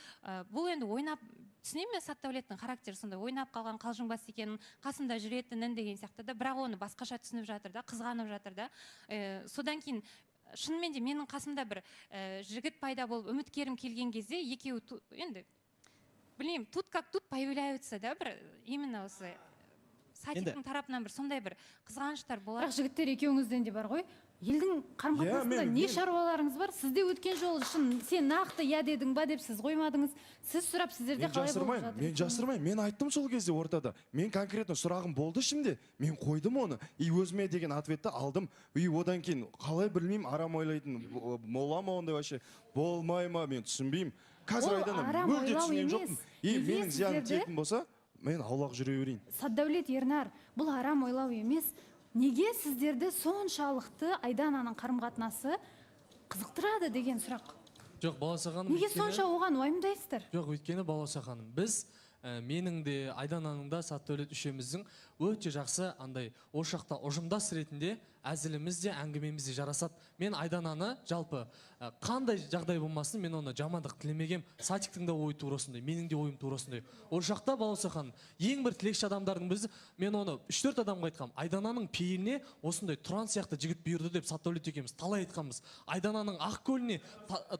Бұл енді ойнап, түсінемін мен Саттаулеттің характері сондай, ойнап қалған қалжыңбас екенін, қасында жүретінін деген сияқты да, бірақ оны басқаша түсініп жатыр да, қызғанып жатыр да. Содан кейін шынымен де менің қасымда бір жігіт пайда болып үміткерім келген кезде екеуі енді білмеймін, тут как тут появляются да, бір именно осы сатиктің тарапынан бір сондай бір қызғаныштар болады.
Бірақ жігіттер екеуіңізден де бар ғой. Елдің қарым-қатынасында не шаруаларыңыз бар? Сізде өткен жолы шын сен нақты я дедің ба деп сіз қоймадыңыз. Сіз сұрап сіздерде қалай болып жатыр?
Мен жасырмаймын. Мен айттым сол кезде ортада. Мен конкретно сұрағым болды şimdi. Мен қойдым оны. И өзіме деген ответті алдым. И одан кейін қалай білмеймін, арам ойлайтын бола ма ондай вообще? Болмай ма, мен түсінбеймін. Қазір Айдана мүлде түсінген жоқпын. И менің зияным тиетін болса, мен аулақ жүре берейін.
Саддәулет, Ернар, бұл арам ойлау емес. Неге сіздерді соншалықты Айдананың қарым-қатынасы қызықтырады деген сұрақ?
Жоқ, Балауса ханым.
Неге сонша оған уайымдайсыздар?
Жоқ, өйткені Балауса ханым, біз менің де Айдананың да Саттаулет үшеуміздің өте жақсы андай ошақта ұжымдас ретінде әзіліміз де әңгімеміз де жарасады. Мен Айдананы жалпы қандай жағдай болмасын, мен оны жамандық тілемегем. Сатиктің да ойы тура осындай, менің де ойым тура осындай. Ошақта Балауса ханым, ең бір тілекші адамдардың бірі, мен оны 3-4 адамға айтқам. Айдананың пейіліне осындай Тұран сияқты жігіт бұйырды деп Саттаулет екеуміз талай айтқанбыз. Айдананың Ақкөліне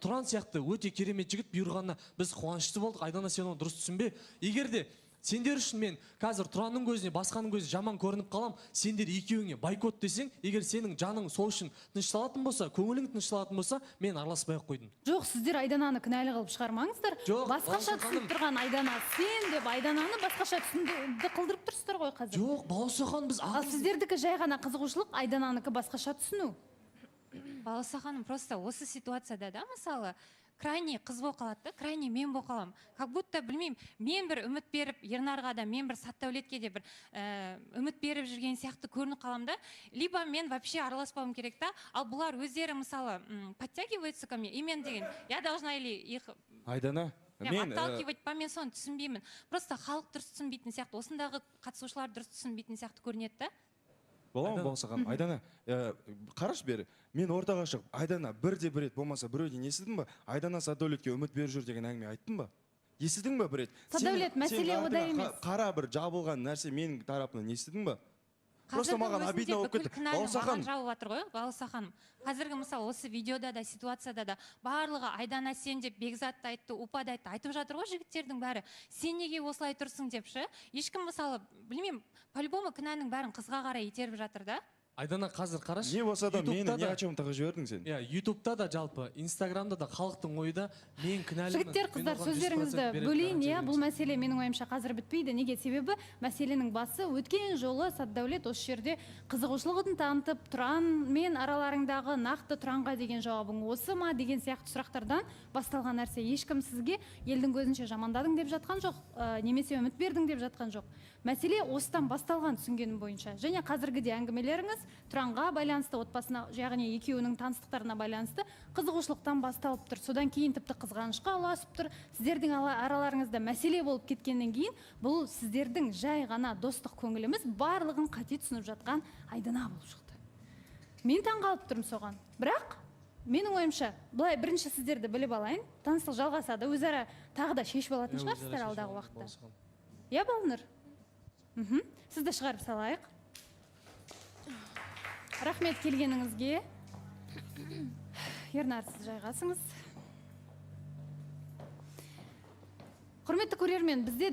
Тұран сияқты өте керемет жігіт бұйырғанына біз қуанышты болдық. Айдана, сен оны дұрыс түсінбе. Егер де сендер үшін мен қазір Тұранның көзіне, басқаның көзіне жаман көрініп қалам, сендер екеуіңе бойкот десең, егер сенің жаның сол үшін тынышталатын болса, көңілің тынышталатын болса, мен араласпай ақ қойдым.
Жоқ, сіздер Айдананы кінәлі қылып шығармаңыздар. Басқаша түсініп тұрған Айдана сен деп Айдананы басқаша түсінді қылдырып тұрсыздар ғой қазір.
Жоқ, Балауса ханым, біз
Ал сіздердікі жай ғана қызығушылық, Айдананыкі басқаша түсіну.
Балауса ханым, просто осы ситуацияда да, мысалы, крайне қыз болып қалады да, крайне мен болып қаламын. Как будто білмеймін, мен бір үміт беріп, Ернарға да, мен бір Саттаулетке де бір үміт беріп жүрген сияқты көрініп қалам да. Либо мен вообще араласпауым керек та, ал бұлар өздері мысалы подтягиваются ко мне, и мен деген, я должна или их
Айдана, мен
отталкивать па, мен соны түсінбеймін. Просто халық дұрыс түсінбейтін сияқты, осындағы қатысушылар дұрыс түсінбейтін сияқты көрінеді да.
Бола ма Балауса ханым? Айдана, қараш бері, мен ортаға шығып, Айдана бірде бір рет болмаса біреуден естідің ба? Айдана Саддаулетке үміт беріп жүр деген әңгіме айттың ба? Естідің ба бір рет?
Саддаулет, мәселе ода емес.
Қара бір жабылған нәрсе менің тарапынан естідің ба? Просто маған обидно болып кетті. Балауса ханым
жауып жатыр ғой, Балауса ханым. Қазіргі мысалы осы видеода да, ситуацияда да барлығы Айдана сен деп Бекзатты айтты, Упады айтты, айтып жатыр ғой жігіттердің бәрі. Сен неге осылай тұрсың деп ше? Ешкім мысалы, білмеймін, по-любому кінәнің бәрін қызға қарай итеріп жатыр да.
Айдана, қазір қараш.
Не болса да мені не о чем тығып жібердің сен?
Ютубта да жалпы, Инстаграмда да халықтың ойда мен кінәлімін.
Жігіттер, қыздар, сөздеріңізді бөлейін, бұл мәселе менің ойымша қазір бітпейді. Неге? Себебі мәселенің басы өткен жолы Саддаулет осы жерде қызығушылығын танытып, Тұранмен араларыңдағы нақты Тұранға деген жауабың осы ма деген сияқты сұрақтардан басталған нәрсе. Ешкім сізге елдің көзінше жамандадың деп жатқан жоқ, немесе үміт бердің деп жатқан жоқ. Мәселе осыдан басталған түсінгенім бойынша. Және қазіргі де әңгімелеріңіз Тұранға байланысты, отбасына, яғни екеуінің таныстықтарына байланысты қызығушылықтан басталып тұр. Содан кейін тіпті қызғанышқа ұласып тұр. Сіздердің араларыңызда мәселе болып кеткеннен кейін, бұл сіздердің жай ғана достық көңіліміз барлығын қате түсініп жатқан Айдана болып шықты. Мен таңғалып тұрмын соған. Бірақ менің ойымша, былай бірінші сіздерді біліп алайын, таныстық жалғасады, өзара тағы да шешіп алатын шығарсыздар алдағы уақытта. Иә, Балнұр? Сізді шығарып салайық. Рахмет келгеніңізге. Ернар, сіз жайғасыңыз. Құрметті көрермен, бізде